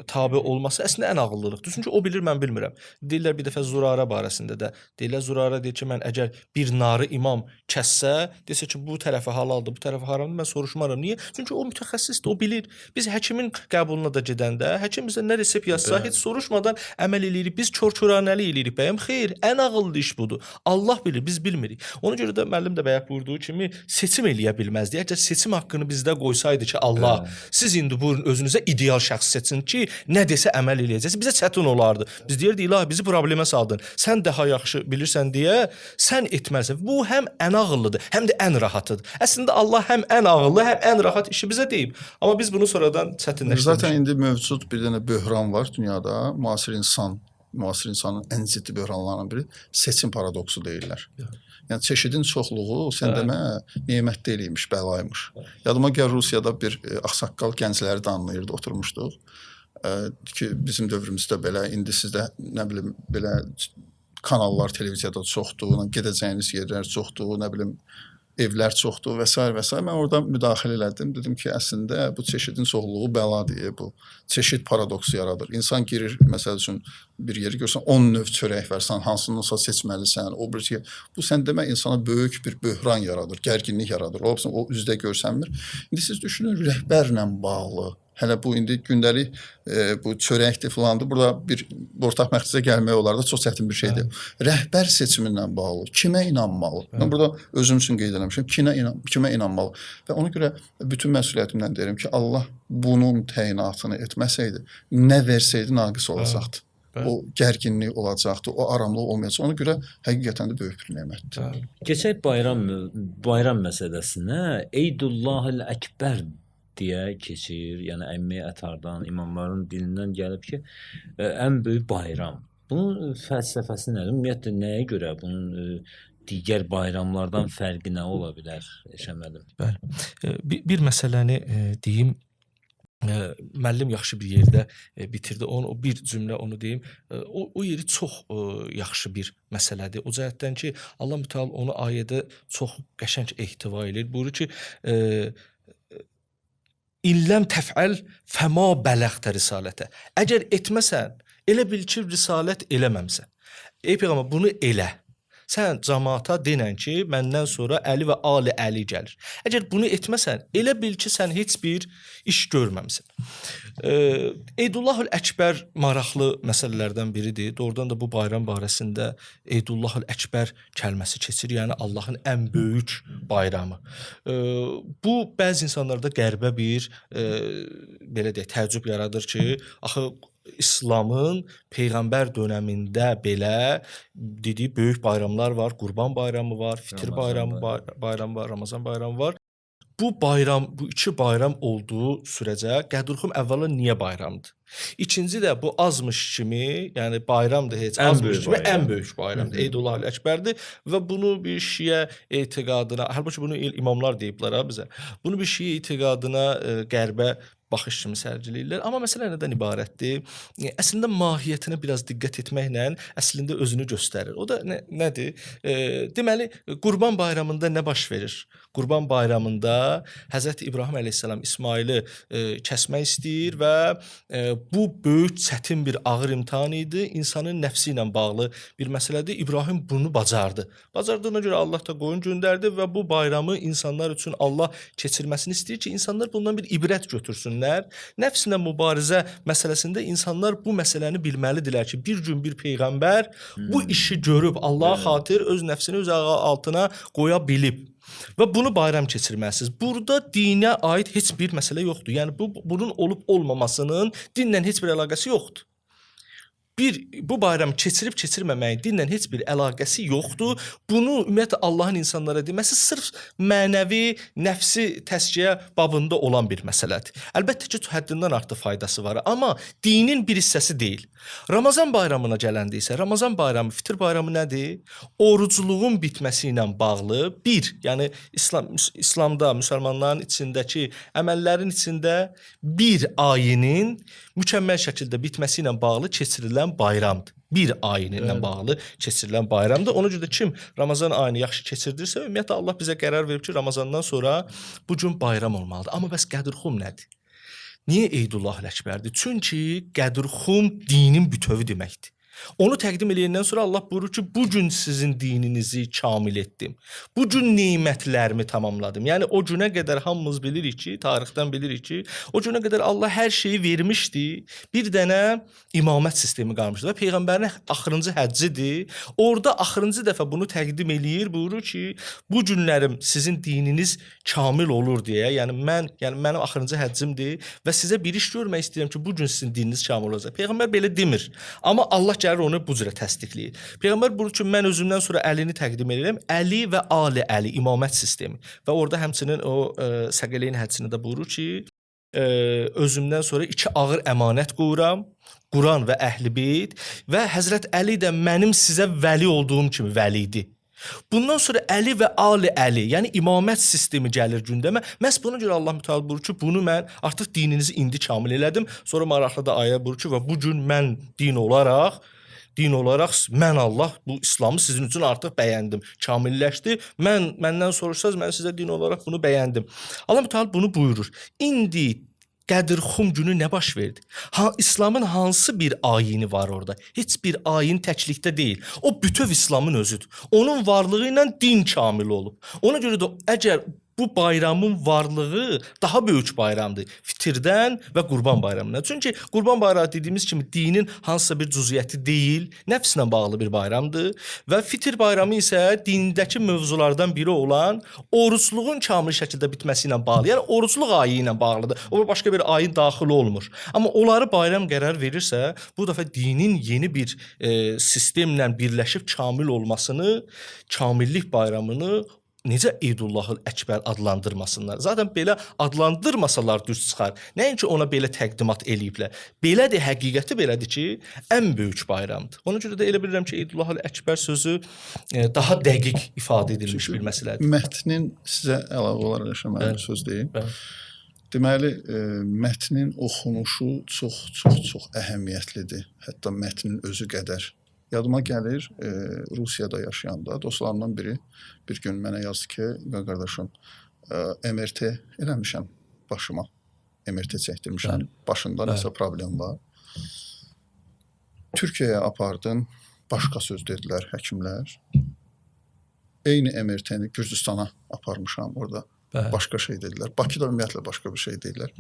tabe olması əslində ən ağıllılıqdır. Çünki o bilir, mən bilmirəm. Deyirlər bir dəfə Zurara barəsində də. Deyirlər Zurara deyir ki, mən əgər bir narı imam kəssə, desə ki, bu tərəfi halaldır, bu tərəfi haramdır, mən soruşmaram. Niyə? Çünki o mütəxəssisdir, o bilir. Biz həkimin qəbuluna da gedəndə, həkim bizə nə resept yazsa, heç soruşmadan əməl eləyirik. Biz kör-köranəli eləyirik bəyəm. Xeyr, ən ağıllı iş budur. Allah bilir, biz bilmirik. Ona görə də müəllim də bayaq vurduğu kimi seçim eləyə bilməzdi. Əgər seçim haqqını bizdə qoysaydı ki, Allah, siz indi buyurun özünüzə ideal şəxs seçin ki, nə desə əməl eləyəcəksiniz. Bizə çətin olardı. Biz deyirdik, ilahi bizi problemə saldın. Sən daha yaxşı bilirsən deyə sən etməlisən. Bu həm ən ağıllıdır, həm də ən rahatıdır. Əslində Allah həm ən ağıllı, həm ən rahat işi bizə deyib. Amma biz bunu sonradan çətinləşdirdik. Zaten indi mövcud bir dənə böhran var dünyada. Müasir insanın ən ciddi böhranlarından biri seçim paradoksu deyirlər. Yəni çeşidin çoxluğu sən demə nemət deyilmiş, bəlaymış. Yadıma gəl Rusiyada bir ağsaqqal gəncləri danlayırdı, oturmuşduq. Ki bizim dövrümüzdə belə, indi sizdə nə bilim belə kanallar televiziyada çoxdur, gedəcəyiniz yerlər çoxdur, nə bilim evlər çoxdur və s. və s. Mən orada müdaxilə elədim. Dedim ki, əslində bu çeşidin çoxluğu bəladır, bu çeşid paradoksu yaradır. İnsan girir, məsəl üçün bir yeri görsən 10 növ çörək versən, hansındansa seçməlisən. O bir şey, bu sən demə insana böyük bir böhran yaradır, gərginlik yaradır. O üzdə görsənmir. İndi siz düşünün rəhbərlə bağlı. Hələ bu indi gündəlik bu çörəkdir filandır. Burada bir ortaq məqsədə gəlmək olar da çox çətin bir şeydir. Rəhbər seçimindən bağlı. Kimə inanmalı? Mən burada özüm üçün qeyd eləmişəm. Kimə inanmalı? Və ona görə bütün məsuliyyətimdən deyirəm ki, Allah bunun təyinatını etməsəydi, nə versəydi naqis olacaqdı. O gərginlik olacaqdı, o aramlıq olmayacaq. Ona görə həqiqətən də böyük bir nemətdir. Keçək bayram məsələsinə. Eydullahil Əkbər deyə keçir. Yəni əmmi ətardan, imamların dilindən gəlib ki, ən böyük bayram. Bunun fəlsəfəsi nədir? Ümumiyyətlə nəyə görə bunun digər bayramlardan fərqi nə ola bilər? Eşəmədim. Bəli. Bir məsələni deyim. Müəllim yaxşı bir yerdə bitirdi. O bir cümlə onu deyim. O yeri çox yaxşı bir məsələdir. O cəhətdən ki, Allah Mütəala onu ayədə çox qəşəng ehtiva edir. Buyurur ki, İlləm təfəl fəma bələğtə risalətə. Əgər etməsən, elə bil ki, risalət eləməmsən. Ey Peyğəmbər, bunu elə. Sən cəmaata denən ki, məndən sonra Əli və Ali Əli gəlir. Əgər bunu etməsən, elə bil ki, sən heç bir iş görməmsən. Eydullahül Əkbər maraqlı məsələlərdən biridir. Doğrudan da bu bayram barəsində Eydullahül Əkbər kəlməsi keçir. Yəni Allahın ən böyük bayramı. Bu bəzi insanlarda qəribə bir belə deyək, təəccüb yaradır ki, axı İslamın Peyğəmbər dönəmində belə dediyi böyük bayramlar var. Qurban bayramı var, Fitr bayramı var, Ramazan bayramı var. Bu iki bayram olduğu sürəcə Qədürxum əvvəla niyə bayramdır? İkinci də bu azmış kimi, yəni bayramdır heç azmış kimi ən böyük bayramdır. Eydullahül Əkbərdir və bunu bir şiə etiqadına, halbuki bunu imamlar deyiblər bizə. Bunu bir şiə etiqadına qərbə baxış kimi sərgiləyirlər. Amma məsələ nədən ibarətdir? Əslində mahiyyətinə biraz diqqət etməklə əslində özünü göstərir. O da nədir? Deməli, Qurban Bayramında nə baş verir? Qurban Bayramında Həzrət İbrahim əleyhissalam İsmaili kəsmək istəyir və bu böyük çətin bir ağır imtahan idi. İnsanın nəfsi ilə bağlı bir məsələdir. İbrahim bunu bacardı. Bacardığına görə Allah da qoyun göndərdi və bu bayramı insanlar üçün Allah keçirməsini istəyir ki, insanlar bundan bir ibrət götürsünlər. Nəfslə mübarizə məsələsində insanlar bu məsələni bilməlidirlər ki, bir gün bir peyğəmbər bu işi görüb Allaha xatir öz nəfsini öz ayağı altına qoya bilib. Və bunu bayram keçirməlisiniz. Burada dinə aid heç bir məsələ yoxdur. Yəni bunun olub olmamasının dinlə heç bir əlaqəsi yoxdur. Bu bayramı keçirib keçirməməyin dinlə heç bir əlaqəsi yoxdur. Bunu ümumiyyətlə Allahın insanlara deməsi sırf mənəvi, nəfsi təskiyə babında olan bir məsələdir. Əlbəttə ki, həddindən artıq faydası var, amma dinin bir hissəsi deyil. Ramazan bayramına gələndə isə Ramazan bayramı, fitr bayramı nədir? Orucluğun bitməsi ilə bağlı yəni İslamda, müsəlmanların içindəki əməllərin içində bir ayinin mükəmməl şəkildə bitməsi ilə bağlı keçirilən bayramdır. Bir ayini ilə bağlı keçirilən bayramdır. Ona görə də kim Ramazan ayını yaxşı keçirdirsə, ümumiyyətlə Allah bizə qərar verib ki, Ramazandan sonra bu gün bayram olmalıdır. Amma bəs Qədirxum nədir? Niyə Eydullah Əkbərdir? Çünki Qədirxum dinin bütövi deməkdir. Onu təqdim eləyəndən sonra Allah buyurur ki, bu gün sizin dininizi kamil etdim. Bu gün nemətlərimi tamamladım. Yəni o günə qədər hamımız bilirik ki, tarixdən bilirik ki, o günə qədər Allah hər şeyi vermişdi. Bir dənə imamət sistemi qalmışdı və peyğəmbərin axırıncı həccidir. Orada axırıncı dəfə bunu təqdim eləyir, buyurur ki, bu günlərim sizin dininiz kamil olur deyə. Yəni mənim axırıncı həccimdir və sizə bir iş görmək istəyirəm ki, bu gün sizin dininiz kamil olacaq. Peyğəmbər belə demir. Amma Allah gəlir onu bu cürə təsdiqləyir. Peyğəmbər buyurur ki, mən özümdən sonra Əlini təqdim edirəm. Əli və Ali Əli imamət sistemi. Və orada həmçinin o Səqələyn həccində də buyurur ki, özümdən sonra 2 ağır əmanət qoyuram. Quran və Əhl-i-Beyt və Həzrət Əli də mənim sizə vəli olduğum kimi vəlidir. Bundan sonra Əli və Ali Əli, yəni imamət sistemi gəlir gündəmə. Məhz buna görə Allah Mütəal buyurur ki, bunu mən artıq dininizi indi kamil elədim. Sonra maraqlı da ayə buyurur ki, və bu gün mən din olaraq mən Allah bu İslamı sizin üçün artıq bəyəndim, kamilləşdi. Məndən soruşsaz, mən sizə din olaraq bunu bəyəndim. Allah Mütəal bunu buyurur. İndi Qədirxum günü nə baş verdi? İslamın hansı bir ayini var orada? Heç bir ayin təklikdə deyil. O bütöv İslamın özüdür. Onun varlığı ilə din kamil olub. Ona görə də əgər bu bayramın varlığı daha böyük bayramdır fitrdən və Qurban bayramından. Çünki Qurban bayramı dediyimiz kimi dinin hansısa bir cüziyyəti deyil, nəfslə bağlı bir bayramdır və fitr bayramı isə dindəki mövzulardan biri olan orucluğun kamil şəkildə bitməsi ilə bağlı. Yəni orucluq ayı ilə bağlıdır. O başqa bir ayın daxili olmur. Amma onları bayram qərar verirsə, bu dəfə dinin yeni bir sistemlə birləşib kamil olmasını, kamillik bayramını necə Eydullahı Əkbər adlandırmasınlar. Zaten belə adlandırmasalar düz çıxar. Nəinki ona belə təqdimat eləyiblər. Belədir, həqiqəti belədir ki, ən böyük bayramdır. Ona görə də elə bilirəm ki, Eydullahı Əkbər sözü daha dəqiq ifadə edilmiş bir məsələdir. Mətnin sizə əlavə olaraq yaşamayan söz deyim. Deməli, mətnin oxunuşu çox əhəmiyyətlidir. Hətta mətnin özü qədər. Yadıma gəlir, Rusiyada yaşayanda dostlarımdan biri bir gün mənə yazdı ki, qardaşım, MRT eləmişəm başıma. MRT çəkdirmişəm, başında nəsə problem var. Türkiyəyə apardın, başqa söz dedilər həkimlər. Eyni MRT-ni Gürcüstana aparmışam, orada başqa şey dedilər. Bakıda ümumiyyətlə başqa bir şey dedilər.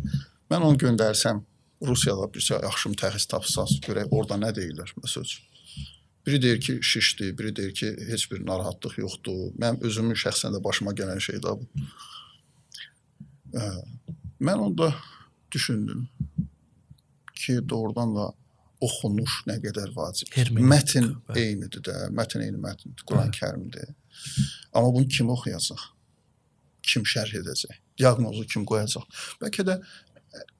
Mən onu göndərsəm, Rusiyada bir yaxşı təxis tapsaz, görək orada nə deyirlər, məsəl. Biri deyir ki, şişdir, biri deyir ki, heç bir narahatlıq yoxdur. Mənim özümün şəxsən də başıma gələn şey də bu. Mən onda düşündüm ki, doğrudan da oxunuş nə qədər vacibdir. Mətn eynidir də, mətn eyni mətndir, Quran-Kərimdir. Amma bunu kim oxuyacaq? Kim şərh edəcək? Diaqnozu kim qoyacaq? Bəlkə də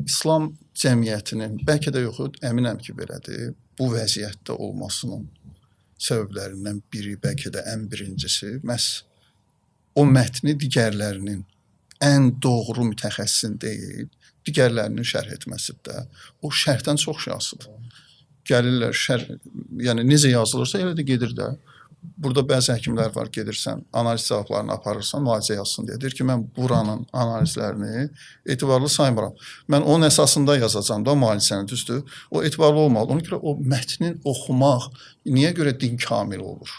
İslam cəmiyyətinin, bəlkə də yox, əminəm ki, belədir, bu vəziyyətdə olmasının səbəblərindən biri, bəlkə də ən birincisi, məhz o mətni digərlərinin ən doğru mütəxəssisin deyil, digərlərinin şərh etməsidir. O şərhdən çox şey asılıdır. Gəlirlər şərh, yəni necə yazılırsa elə də gedir də. Burada bəzi həkimlər var, gedirsən, analiz cavablarını aparırsan, müalicə yazsın deyə. Deyir ki, mən buranın analizlərini etibarlı saymıram. Mən onun əsasında yazacağam da müalicəni, düzdür? O etibarlı olmalı. Ona görə o mətnin oxumaq niyə görə din kamil olur?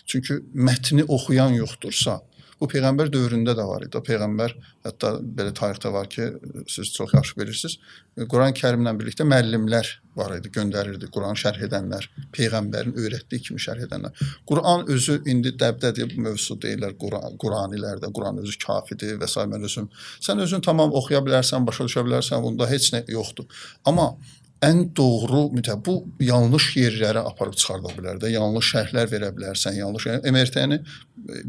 Çünki mətni oxuyan yoxdursa, bu Peyğəmbər dövründə də var idi. Peyğəmbər, hətta belə tarixdə var ki, siz çox yaxşı bilirsiniz, Quran-ı Kərimlə birlikdə müəllimlər var idi, göndərirdi Quranı şərh edənlər, Peyğəmbərin öyrətdiyi kimi şərh edənlər. Quran özü indi dəbdədir, bu mövzu deyirlər Quranilərdə, Quran özü kafidir və s. Mən özüm, sən özün tamam oxuya bilərsən, başa düşə bilərsən, bunda heç nə yoxdur. Amma ən doğru bu yanlış yerlərə aparıb çıxarda bilər də, yanlış şərhlər verə bilərsən, yanlış. MRT-ni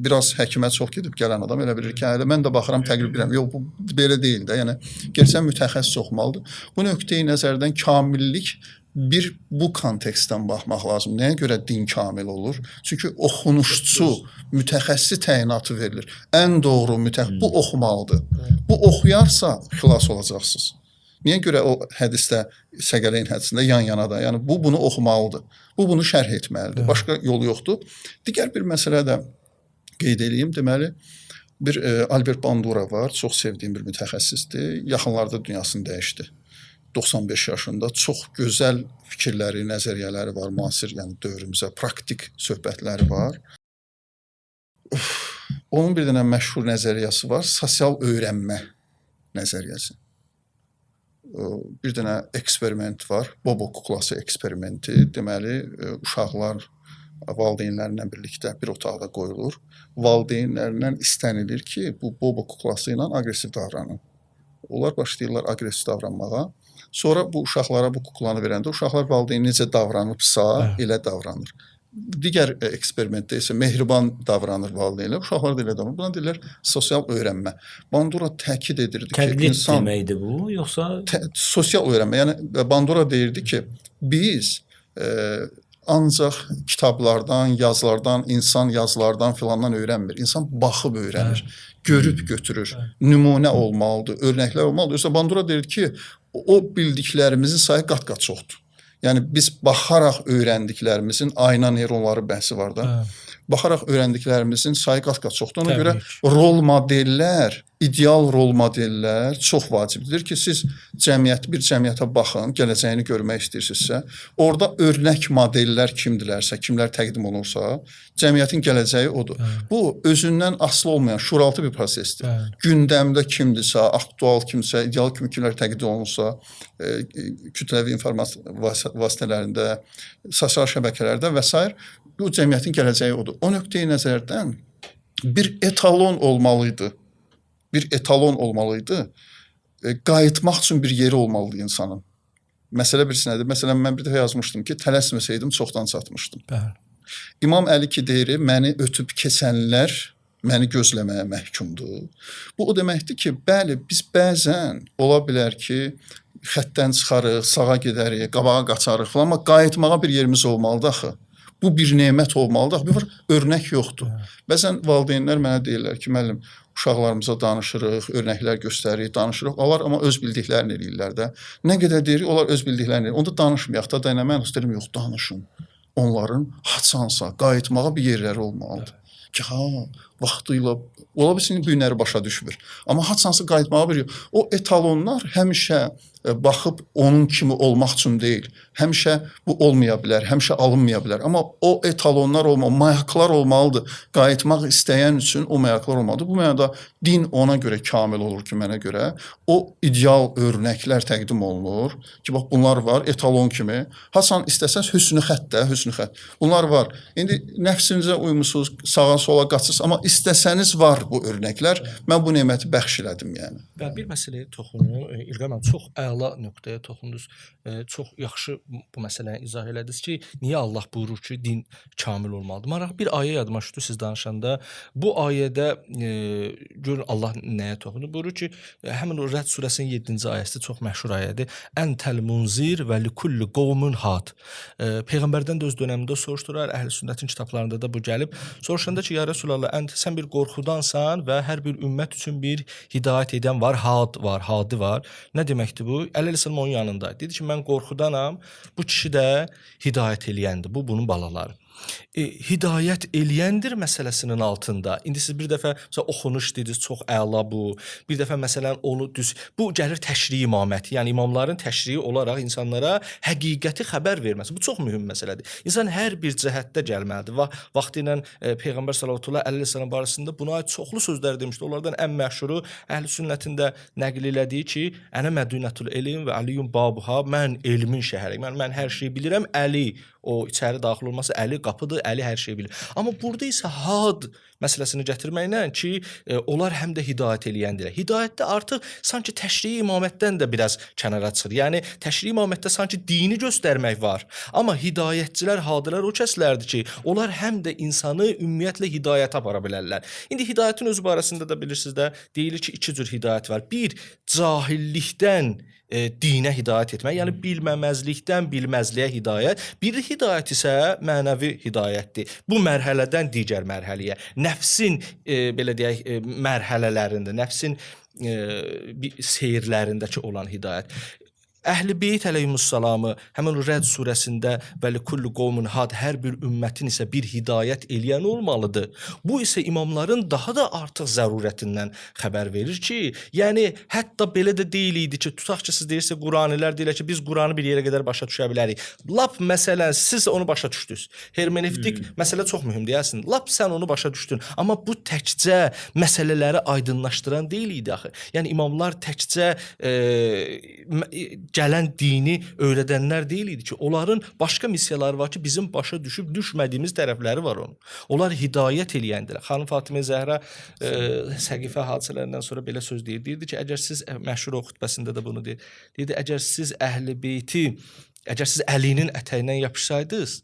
biraz həkimə çox gedib gələn adam elə bilir ki, hələ mən də baxıram, təqlid edirəm. Yox, bu belə deyil də. Yəni gerçəkən mütəxəssis oxumalıdır. Bu nöqteyi nəzərdən kamillik bu kontekstdən baxmaq lazım. Nəyə görə din kamil olur? Çünki oxunuşçu, mütəxəssis təyinatı verilir. Ən doğru bu oxumalıdır. Bu oxuyarsa xilas olacaqsınız. Niyə görə o hədisdə, Səqələyn hədisində yan-yanada, yəni bu bunu oxumalıdır. Bu bunu şərh etməlidir. Başqa yolu yoxdur. Digər bir məsələ də qeyd edeyim. Deməli, bir Albert Bandura var, çox sevdiyim bir mütəxəssisdir. Yaxınlarda dünyasını dəyişdi. 95 yaşında çox gözəl fikirləri, nəzəriyyələri var, müasir, yəni dövrümüzə praktik söhbətləri var. Onun bir dənə məşhur nəzəriyyəsi var, sosial öyrənmə nəzəriyyəsi. Bir dənə eksperiment var, Bobo kuklası eksperimenti. Deməli, uşaqlar valideynlərlə birlikdə bir otaqda qoyulur. Valideynlərindən istənilir ki, bu Bobo kuklası ilə aqressiv davranın. Onlar başlayırlar aqressiv davranmağa. Sonra bu uşaqlara bu kuklanı verəndə uşaqlar valideyn necə davranıbsa, elə davranır. Digər eksperimentdə isə mehriban davranır valideynlər, uşaqlar da elə davranır. Buna deyirlər sosial öyrənmə. Bandura təkid edirdi ki, təqlid deməkdir bu, yoxsa sosial öyrənmə. Yəni Bandura deyirdi ki, biz ancaq kitablardan, yazılardan, insan yazılardan filandan öyrənmir. İnsan baxıb öyrənir, görüb götürür. Nümunə olmalıdır, örnəklər olmalıdır. Yoxsa Bandura deyirdi ki, o bildiklərimizin sayı qat-qat çoxdur. Yəni biz baxaraq öyrəndiklərimizin ayna neyronları bəhsi var da. Baxaraq öyrəndiklərimizin sayı qat-qat çoxdur. Ona görə rol modellər, ideal rol modellər çox vacibdir ki, siz bir cəmiyyətə baxın, gələcəyini görmək istəyirsinizsə, orada örnək modellər kimdirlərsə, kimlər təqdim olunursa, cəmiyyətin gələcəyi odur. Bu özündən asılı olmayan şuuraltı bir prosesdir. Gündəmdə kimdirsə, aktual kimsə, ideal kimlər təqdim olunursa, kütləvi informasiya vasitələrində, sosial şəbəkələrdə və s. bu cəmiyyətin gələcəyi odur. O nöqteyi nəzərdən bir etalon olmalıydı. Bir etalon olmalıydı. Qayıtmaq üçün bir yeri olmalıdır insanın. Məsələ birisi nədir? Məsələn, mən bir dəfə yazmışdım ki, tələsməsəydim çoxdan çatmışdım. İmam Əli ki deyir, məni ötüb keçənlər məni gözləməyə məhkumdur. Bu o deməkdir ki, bəli, biz bəzən ola bilər ki, xəttdən çıxarıq, sağa gedərik, qabağa qaçarıq falan, amma qayıtmağa bir yerimiz olmalıdır axı. Bu bir nemət olmalıdır. Bir örnək yoxdur. Bəzən valideynlər mənə deyirlər ki, müəllim, uşaqlarımıza danışırıq, örnəklər göstəririk, danışırıq. Onlar amma öz bildiklərini eləyirlər də. Nə qədər deyirik, onlar öz bildiklərini eləyir. Onda danışmayaq da, mən istəyirəm, yox, danışın. Onların haçansa qayıtmağa bir yerləri olmalıdır. Ki, vaxtı ilə, ola bilsin, bu günləri başa düşmür. Amma haçansa qayıtmağa bir yox. O etalonlar həmişə baxıb onun kimi olmaq üçün deyil. Həmişə bu olmaya bilər, həmişə alınmaya bilər. Amma o etalonlar olmalı, mayaklar olmalıdır. Qayıtmaq istəyən üçün o mayaklar olmalıdır. Bu mənada din ona görə kamil olur ki, mənə görə. O ideal örnəklər təqdim olunur ki, bax bunlar var, etalon kimi. Hasan istəsəz hüsnü xətt də, hüsnü xətt. Bunlar var. İndi nəfsinizə uymusunuz, sağa sola qaçırsınız, amma istəsəniz var bu örnəklər. Mən bu neməti bəxş elədim yəni. Bir məsələyə toxunum. İlqar müəllim, çox əla əla nöqtəyə toxundunuz. Çox yaxşı bu məsələni izah elədiniz ki, niyə Allah buyurur ki, din kamil olmalıdır. Maraq bir ayə yadıma düşdü siz danışanda. Bu ayədə görün Allah nəyə toxunur? Buyurur ki, həmin o Rəd surəsinin 7-ci ayəsi çox məşhur ayədir. Entəl munzir və likulli qovmun had. Peyğəmbərdən də öz dövründə soruşdular, Əhl-i-Sünnətin kitablarında da bu gəlib. Soruşanda ki, ya Resulallah, sən bir qorxudansan və hər bir ümmət üçün bir hidayət edən var, hadi var. Nə deməkdir bu? Əleyhissalam onun yanında. Dedi ki, mən qorxudanam, bu kişi də hidayət eləyəndir. Bu bunun balaları. Hidayət eləyəndir məsələsinin altında. İndi siz bir dəfə məsələn oxunuş dediniz, çox əla bu. Bir dəfə məsələn onu düz bu gəlir təşri imaməti. Yəni imamların təşriyi olaraq insanlara həqiqəti xəbər verməsi. Bu çox mühüm məsələdir. İnsan hər bir cəhətdə gəlməlidir. Vaxtilə Peyğəmbər sallallahu əleyhi və səlləm barəsində buna aid çoxlu sözlər demişdi. Onlardan ən məşhuru Əhl-i-Sünnətin də nəql elədiyi ki, "Ənə mədinətul elm və Əliyun babuha." Mən elmin şəhəriyəm. Yəni mən hər şeyi bilirəm. Əli o içəri daxil olması Əli qapıdır, Əli hər şeyi bilir. Amma burada isə had məsələsini gətirməklə ki, onlar həm də hidayət eləyəndirlər. Hidayətdə artıq sanki təşri imamətdən də biraz kənara çıxır. Yəni təşri imamətdə sanki dini göstərmək var. Amma hidayətçilər, hadilər o kəslərdir ki, onlar həm də insanı ümumiyyətlə hidayətə apara bilərlər. İndi hidayətin özü barəsində də bilirsiniz də, deyilir ki, iki cür hidayət var. Bir, cahillikdən dinə hidayət etmək, yəni bilməməzlikdən bilməzliyə hidayət. Bir hidayət isə mənəvi hidayətdir. Bu mərhələdən digər mərhələyə, nəfsin belə deyək, mərhələlərində, nəfsin seyirlərindəki olan hidayət. Əhl-i Beyt əleyhissalamı həmin Rəd surəsində və likulli qovmun had hər bir ümmətin isə bir hidayət eləyən olmalıdır. Bu isə imamların daha da artıq zərurətindən xəbər verir ki, yəni hətta belə də deyil idi ki, tutaq ki, siz deyirsiniz Quranilər deyirlər ki, biz Quranı bir yerə qədər başa düşə bilərik. Lap məsələn siz onu başa düşdünüz. Hermenevtik məsələ çox mühümdür, yəni. Lap sən onu başa düşdün. Amma bu təkcə məsələləri aydınlaşdıran deyil idi axı. Yəni imamlar təkcə gələn dini öyrədənlər deyil idi ki, onların başqa missiyaları var ki, bizim başa düşüb düşmədiyimiz tərəfləri var onun. Onlar hidayət eləyəndirlər. Xanım Fatimə Zəhra Səqifə hadisələrindən sonra belə söz deyir. Deyirdi ki, əgər siz məşhur o xutbəsində də bunu deyir. Deyirdi, əgər siz Əhl-i Beyti, əgər siz Əlinin ətəyindən yapışsaydınız,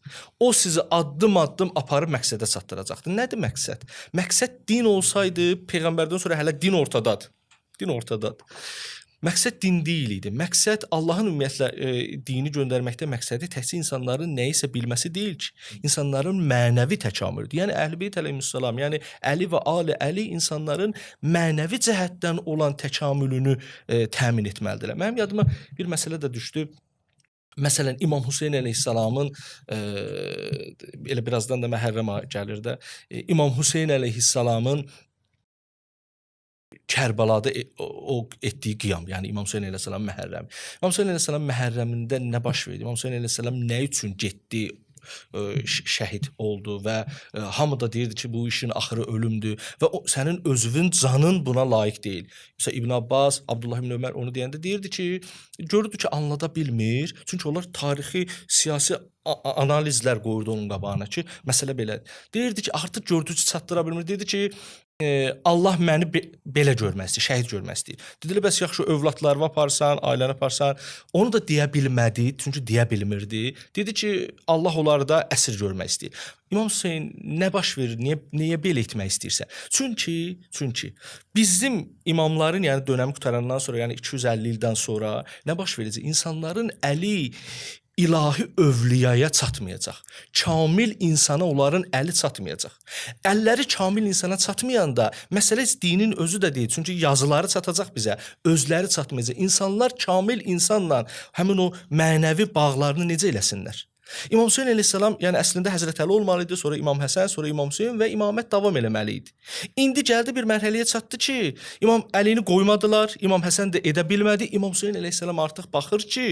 o sizi addım-addım aparıb məqsədə çatdıracaqdı. Nədir məqsəd? Məqsəd din olsaydı, Peyğəmbərdən sonra hələ din ortadadır. Din ortadadır. Məqsəd din deyil idi. Məqsəd Allahın ümumiyyətlə dini göndərməkdə məqsədi təkcə insanların nəyisə bilməsi deyil ki, insanların mənəvi təkamülüdür. Yəni Əhl-i Beyt əleyhissalam, yəni Əli və Ali Əli insanların mənəvi cəhətdən olan təkamülünü təmin etməlidirlər. Mənim yadıma bir məsələ də düşdü. Məsələn, İmam Hüseyn əleyhissalamın elə birazdan da Məhərrəm gəlir də. İmam Hüseyn əleyhissalamın Kərbalada o etdiyi qiyam, yəni İmam Hüseyn əleyhissalam Məhərrəm. İmam Hüseyn əleyhissalam Məhərrəmində nə baş verdi? İmam Hüseyn əleyhissalam nə üçün getdi? Şəhid oldu və hamı da deyirdi ki, bu işin axırı ölümdür və sənin özünün canın buna layiq deyil. Məsələn İbn Abbas, Abdullah ibn Ömər onu deyəndə deyirdi ki, gördü ki, anlada bilmir. Çünki onlar tarixi, siyasi analizlər qoyurdu onun qabağına ki, məsələ belədir. Deyirdi ki, artıq gördü ki, çatdıra bilmir. Deyirdi ki, Allah məni belə görmək istəyir, şəhid görmək istəyir. Dedilə, bəs yaxşı övladlarını aparsan, ailəni aparsan, onu da deyə bilmədi, çünki deyə bilmirdi. Dedi ki, Allah onları da əsir görmək istəyir. İmam Hüseyn nə baş verir, niyə belə etmək istəyirsə? Çünki bizim imamların, yəni dönəmi qutarandan sonra, yəni 250 ildən sonra nə baş verəcək? İnsanların əli ilahi övliyaya çatmayacaq. Kamil insana onların əli çatmayacaq. Əlləri kamil insana çatmayanda məsələ dinin özü də deyil. Çünki yazıları çatacaq bizə, özləri çatmayacaq. İnsanlar kamil insanla həmin o mənəvi bağlarını necə eləsinlər? İmam Hüseyn əleyhissalam, yəni əslində Həzrət Əli olmalı idi, sonra İmam Həsən, sonra İmam Hüseyn və imamət davam eləməli idi. İndi gəldi bir mərhələyə çatdı ki, İmam Əlini qoymadılar, İmam Həsən də edə bilmədi. İmam Hüseyn əleyhissalam artıq baxır ki,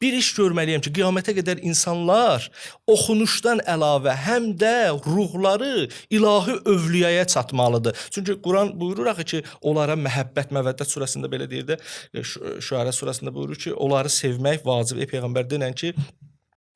bir iş görməliyəm ki, qiyamətə qədər insanlar oxunuşdan əlavə həm də ruhları ilahi övliyaya çatmalıdır. Çünki Quran buyurur axı ki, onlara məhəbbət, Məvəddət surəsində belə deyir də, Şüara surəsində buyurur ki, onları sevmək vacib. Peyğəmbər denən ki,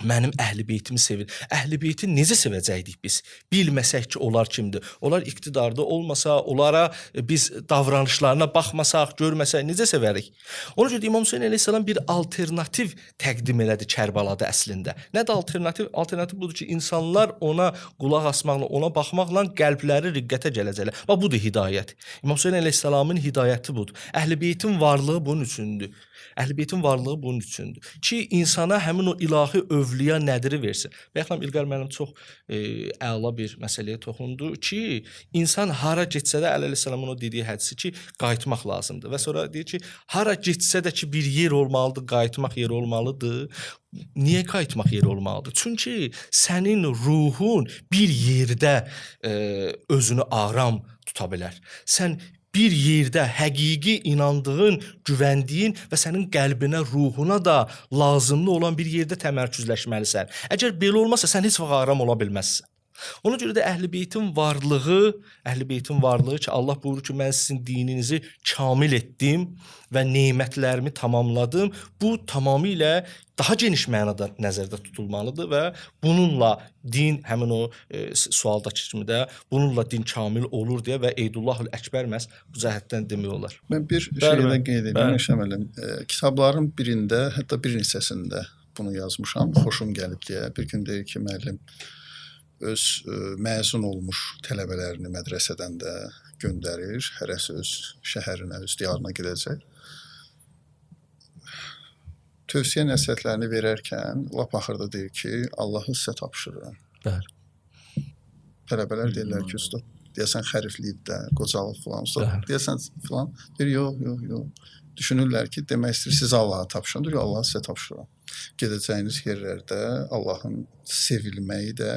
Mənim əhl-i-beytimi sevir. Əhl-i-beyti necə sevəcəkdik biz? Bilməsək ki, onlar kimdir? Onlar iqtidarda olmasa, onlara biz davranışlarına baxmasaq, görməsək necə sevərik? Ona görə də İmam Hüseyn əleyhissalam bir alternativ təqdim elədi Kərbalada əslində. Nədir alternativ? Alternativ budur ki, insanlar ona qulaq asmaqla, ona baxmaqla qəlbləri riqqətə gələcəklər. Bax budur hidayət. İmam Hüseyn əleyhissalamın hidayəti budur. Əhl-i-beytin varlığı bunun üçündür. Əhl-i-beytin varlığı bunun üçündür. Ki insana həmin o ilahi övliya nədiri versin. Bəyəxlam İlqar müəllim çox əla bir məsələyə toxundu ki, insan hara getsə də əleyhissalamın o dediyi hədisi ki, qayıtmaq lazımdır. Və sonra deyir ki, hara getsə də ki, bir yer olmalıdır, qayıtmaq yeri olmalıdır. Niyə qayıtmaq yeri olmalıdır? Çünki sənin ruhun bir yerdə özünü aram tuta bilər. Sən bir yerdə həqiqi inandığın, güvəndiyin və sənin qəlbinə, ruhuna da lazımlı olan bir yerdə təmərküzləşməlisən. Əgər belə olmasa sən heç vaxt aram ola bilməzsən. Ona görə də Əhl-i-beytin varlığı ki, Allah buyurur ki, mən sizin dininizi kamil etdim və nemətlərimi tamamladım. Bu tamamilə daha geniş mənada nəzərdə tutulmalıdır və bununla din, həmin o sualdakı kimi də, bununla din kamil olur deyə və Eydullahül Əkbər məhz bu cəhətdən demək olar. Mən bir şeyi də qeyd edim, Şəməlim. Kitabların birində, hətta bir hissəsində bunu yazmışam, xoşum gəlib deyə. Bir gün deyir ki, müəllim öz məzun olmuş tələbələrini mədrəsədən də göndərir. Hərəsi öz şəhərinə, öz diyarına gedəcək. Tövsiyə nəsihətlərini verərkən lap axırda deyir ki, Allahı sizə tapşırıram. Bəli. Tələbələr deyirlər ki, usta, deyəsən xərifliyib də, qocalıq falan, usta, deyəsən falan. Deyir, yox. Düşünürlər ki, demək istəyir, siz Allaha tapşırın. Deyir, Allahı sizə tapşırıram. Gedəcəyiniz yerlərdə Allahın sevilməyi də,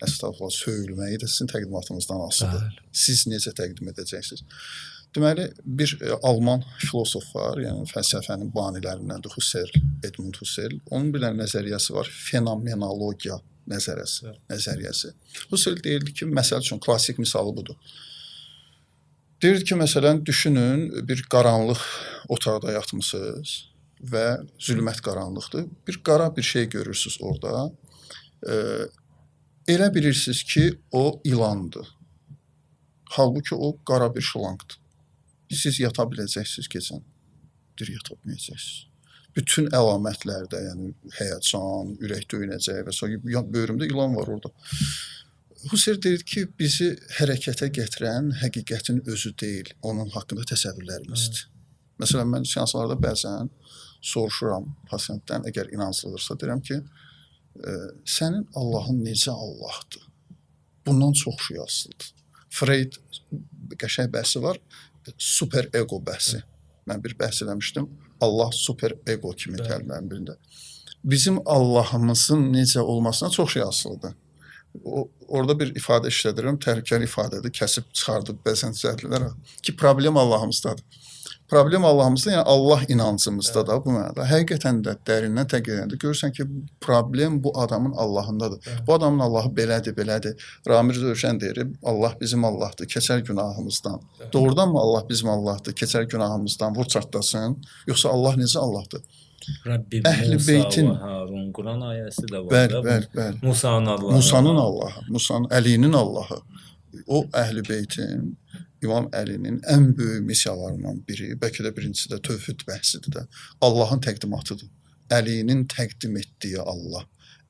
əstəğfurullah, söyülməyi də sizin təqdimatınızdan asılıdır. Siz necə təqdim edəcəksiniz? Deməli, bir Alman filosof var, yəni fəlsəfənin banilərindəndir, Edmund Husserl. Onun bir nəzəriyyəsi var, fenomenologiya nəzəriyyəsi. Husserl deyirdi ki, məsəl üçün, klassik misalı budur. Deyirdi ki, məsələn, düşünün, bir qaranlıq otaqda yatmışsınız və zülmət qaranlıqdır. Bir qara bir şey görürsünüz orada. Elə bilirsiniz ki, o ilandır. Halbuki o qara bir şlanqdır. Siz yata biləcəksiniz gecən. Yata bilməyəcəksiniz. Bütün əlamətlərdə, yəni həyəcan, ürək döyünəcək və s. Böyrümdə ilan var orada. Husserl deyir ki, bizi hərəkətə gətirən həqiqətin özü deyil, onun haqqında təsəvvürlərimizdir. Məsələn, mən seanslarda bəzən soruşuram pasiyentdən, əgər inanclıdırsa, deyirəm ki, sənin Allahın necə Allahdır? Bundan çox şey asılıdır. Freud qəşəng bəhsi var, super ego bəhsi. Mən bir bəhs eləmişdim, Allah super ego kimi gəlmənin birində. Bizim Allahımızın necə olmasına çox şey asılıdır. Orada bir ifadə işlədirəm, təhlükəli ifadədir, kəsib çıxardıb bəzən düzəldilər ki, problem Allahımızdadır. Problem Allahımızda, yəni Allah inancımızda da bu mənada. Həqiqətən də dərindən tədqiq edəndə görürsən ki, problem bu adamın Allahındadır. Bu adamın Allahı belədir. Ramir Zövşən deyir, Allah bizim Allahdır, keçər günahımızdan. Doğrudan mı Allah bizim Allahdır, keçər günahımızdan, vur çatlasın? Yoxsa Allah necə Allahdır? Rəbbim Əhl-i-beytin Musa və Harun Quran ayəsi də var. Bəli. Musanın Allahı. Musanın Allahı, Musanın Əlinin Allahı. O Əhl-i-beytin İmam Əlinin ən böyük missiyalarından biri, bəlkə də birincisi də tövhid bəhsidir də, Allahın təqdimatıdır. Əlinin təqdim etdiyi Allah,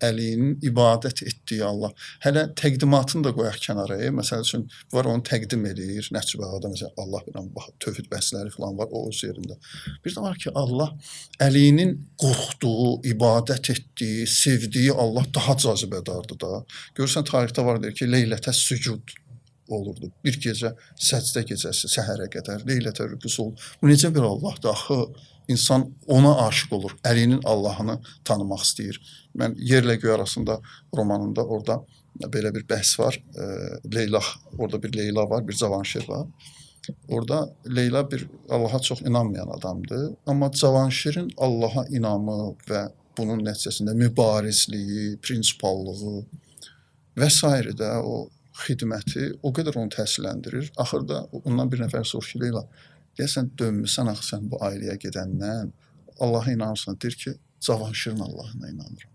Əlinin ibadət etdiyi Allah. Hələ təqdimatını da qoyaq kənara. Məsəl üçün, var onu təqdim edir, Nəhcü Bəğada, məsələn, Allah bilən, tövhid bəhsləri falan var, o öz yerində. Bir də var ki, Allah Əlinin qorxduğu, ibadət etdiyi, sevdiyi Allah daha cazibədardır da. Görürsən, tarixdə var, deyir ki, Leylətə sücud olurdu. Bir gecə səcdə gecəsi, səhərə qədər, Leylətə rüküs olur. Bu necə bir Allahdır? Axı, insan ona aşiq olur, Əlinin Allahını tanımaq istəyir. Mən Yerlə Göy arasında romanında orada belə bir bəhs var. Leyla, orada bir Leyla var, bir Cavanşir var. Orada Leyla bir Allaha çox inanmayan adamdır. Amma Cavanşirin Allaha inamı və bunun nəticəsində mübarizliyi, prinsipallığı və s. də o xidməti o qədər onu təsirləndirir. Axırda ondan bir nəfər soruşur ki, Leyla, deyəsən dönmüsən axı sən bu ailəyə gedəndən Allaha inanırsan. Deyir ki, Cavanşirin Allahına inanıram.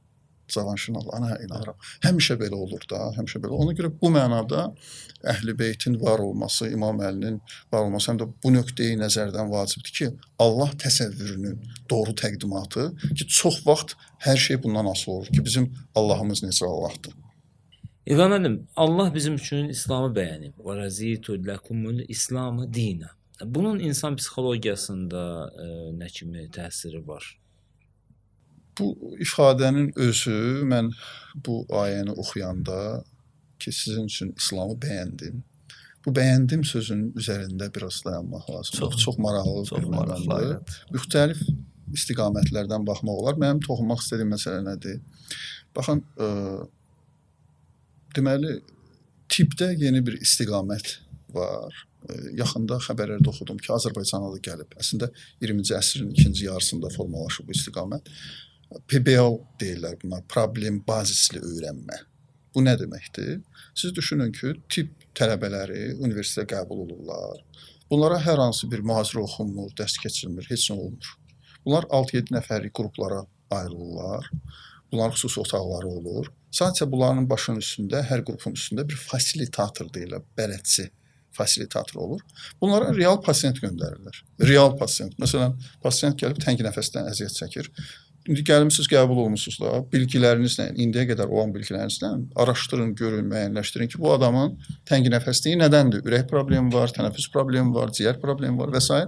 Cavanşirin Allahına inanıram. Həmişə belə olur da, həmişə belə. Ona görə bu mənada Əhl-i Beytin var olması, İmam Əlinin var olması həm də bu nöqteyi nəzərdən vacibdir ki, Allah təsəvvürünün doğru təqdimatı ki, çox vaxt hər şey bundan asılı olur ki, bizim Allahımız necə Allahdır. İlham müəllim, Allah bizim üçün İslamı bəyənib. Və rəzitu lekumul İslamı dinə. Bunun insan psixologiyasında nə kimi təsiri var? Bu ifadənin özü mən bu ayəni oxuyanda ki, sizin üçün İslamı bəyəndim. Bu bəyəndim sözünün üzərində biraz dayanmaq lazım. Çox maraqlı bir məqamdır. Müxtəlif istiqamətlərdən baxmaq olar. Mənim toxunmaq istədiyim məsələ nədir? Baxın, deməli, tibbdə yeni bir istiqamət var. Yaxında xəbərlərdə oxudum ki, Azərbaycana da gəlib. Əslində 20-ci əsrin ikinci yarısında formalaşıb bu istiqamət. PBO deyirlər buna, problem bazisli öyrənmə. Bu nə deməkdir? Siz düşünün ki, tibb tələbələri universitetə qəbul olurlar. Bunlara hər hansı bir mühazirə oxunmur, dərs keçilmir, heç nə olmur. Bunlar 6-7 nəfərlik qruplara ayrılırlar. Bunların xüsusi otaqları olur. Sadəcə bunların başının üstündə, hər qrupun üstündə bir fasilitator deyirlər, bələdçi fasilitator olur. Bunlara real pasiyent göndərirlər. Real pasiyent. Məsələn, pasiyent gəlib təngi nəfəsdən əziyyət çəkir. İndi gəlmisiniz, qəbul olmusunuz da, bilgilerinizlə, indiyə qədər olan bilgilerinizlə araşdırın, görün, müəyyənləşdirin ki, bu adamın təngi nəfəsliyi nədəndir? Ürək problemi var, tənəffüs problemi var, ciyər problemi var və s.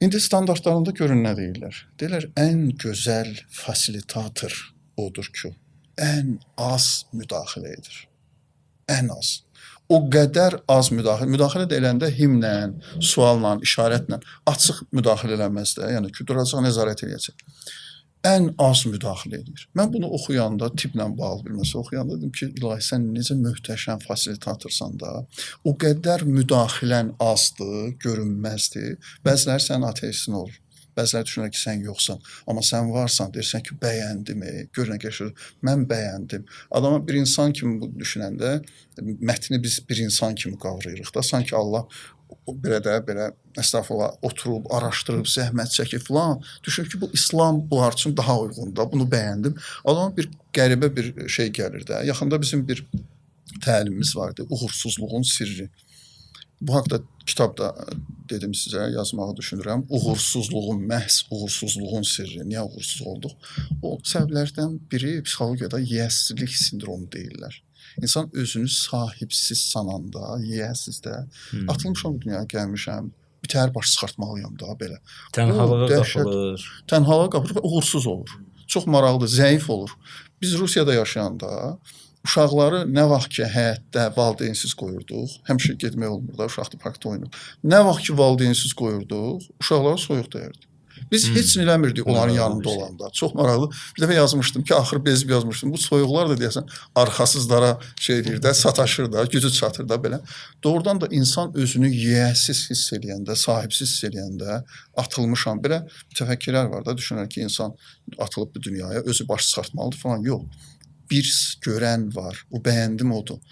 İndi standartlarında görün nə deyirlər. Deyirlər, ən gözəl fasilitator odur ki, ən az müdaxilə edir. Ən az. O qədər az müdaxilə ediləndə himlə, sualla, işarətlə açıq müdaxilə eləməz də, yəni ki, duracaq nəzarət edəcək. Ən az müdaxilə edir. Mən bunu oxuyanda, tibblə bağlı bir məsələ oxuyanda dedim ki, ilahi, sən necə möhtəşəm fasilitatorsan da, o qədər müdaxilən azdır, görünməzdir. Bəziləri sənin ateistin olur. Bəziləri düşünür ki, sən yoxsan, amma sən varsan, deyirsən ki, bəyəndim, gör nə qəşəng, mən bəyəndim. Adama bir insan kimi bu düşünəndə, mətni biz bir insan kimi qavrayırıq da, sanki Allah belə əstəğfurullah oturub, araşdırıb, zəhmət çəkib falan, düşünür ki, bu İslam bunlar üçün daha uyğundur, bunu bəyəndim. Adama bir qəribə bir şey gəlir də. Yaxında bizim bir təlimimiz vardı, uğursuzluğun sirri. Bu haqda kitabda dedim sizə, yazmağı düşünürəm. Məhz uğursuzluğun sirri. Niyə uğursuz olduq? O səbəblərdən biri psixologiyada yiyəsizlik sindromu deyirlər. İnsan özünü sahibsiz sananda, yiyəsizdə, atılmışam bu dünyaya, gəlmişəm, bitər baş çıxartmalıyam da belə. Tənhalığa qapılır. Tənhalığa qapılır və uğursuz olur. Çox maraqlı, zəif olur. Biz Rusiyada yaşayanda uşaqları nə vaxt ki, həyətdə valideynsiz qoyurduq, həmişə getmək olmur da, uşaqda parkda oynayır. Nə vaxt ki, valideynsiz qoyurduq, uşaqlara soyuq dəyirdik. Biz heç nə eləmirdik onların yanında olanda. Çox maraqlı. Bir dəfə yazmışdım ki, axır bezib yazmışdım. Bu soyuqlar da deyəsən arxasızlara şey deyir də, sataşır da, gücü çatır da belə. Doğrudan da insan özünü yiyəsiz hiss eləyəndə, sahibsiz hiss eləyəndə atılmışam. Belə təfəkkürlər var da, düşünür ki, insan atılıb bu dünyaya, özü baş çıxartmalıdır falan. Yox. Bir görən var. O bəyəndim odur.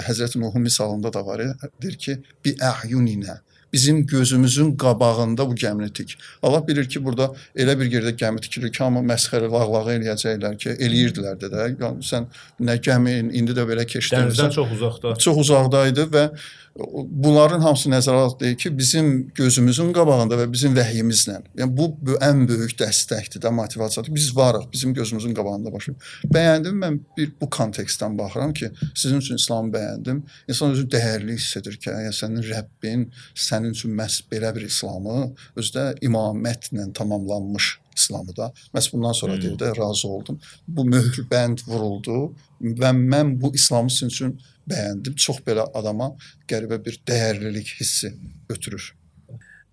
Həzrəti Nuhun misalında da var. Deyir ki, bi əhyuninə. Bizim gözümüzün qabağında bu gəmini tik. Allah bilir ki, burada elə bir yerdə gəmi tikilir ki, amma məsxərə lağlağı eləyəcəklər ki, eləyirdilər də. Yəni, sən nə gəmin, indi də belə keçdin. Dənizdən çox uzaqda. Çox uzaqdaydı və bunların hamısı nəzərə alınır ki, bizim gözümüzün qabağında və bizim vəhyimizlə. Yəni, bu ən böyük dəstəkdir də, motivasiyadır. Biz varıq, bizim gözümüzün qabağında başlayıb. Bəyəndim, mən bu kontekstdən baxıram ki, sizin üçün İslamı bəyəndim. İnsan özü dəyərli hiss edir ki, yəni sənin Rəbbin sənin üçün məhz belə bir İslamı, özdə imamətlə tamamlanmış İslamı da. Məhz bundan sonra deyir də, razı oldum. Bu möhürbənd vuruldu və mən bu İslamı sizin üçün bəyəndim. Çox belə adama qəribə bir dəyərlilik hissi götürür.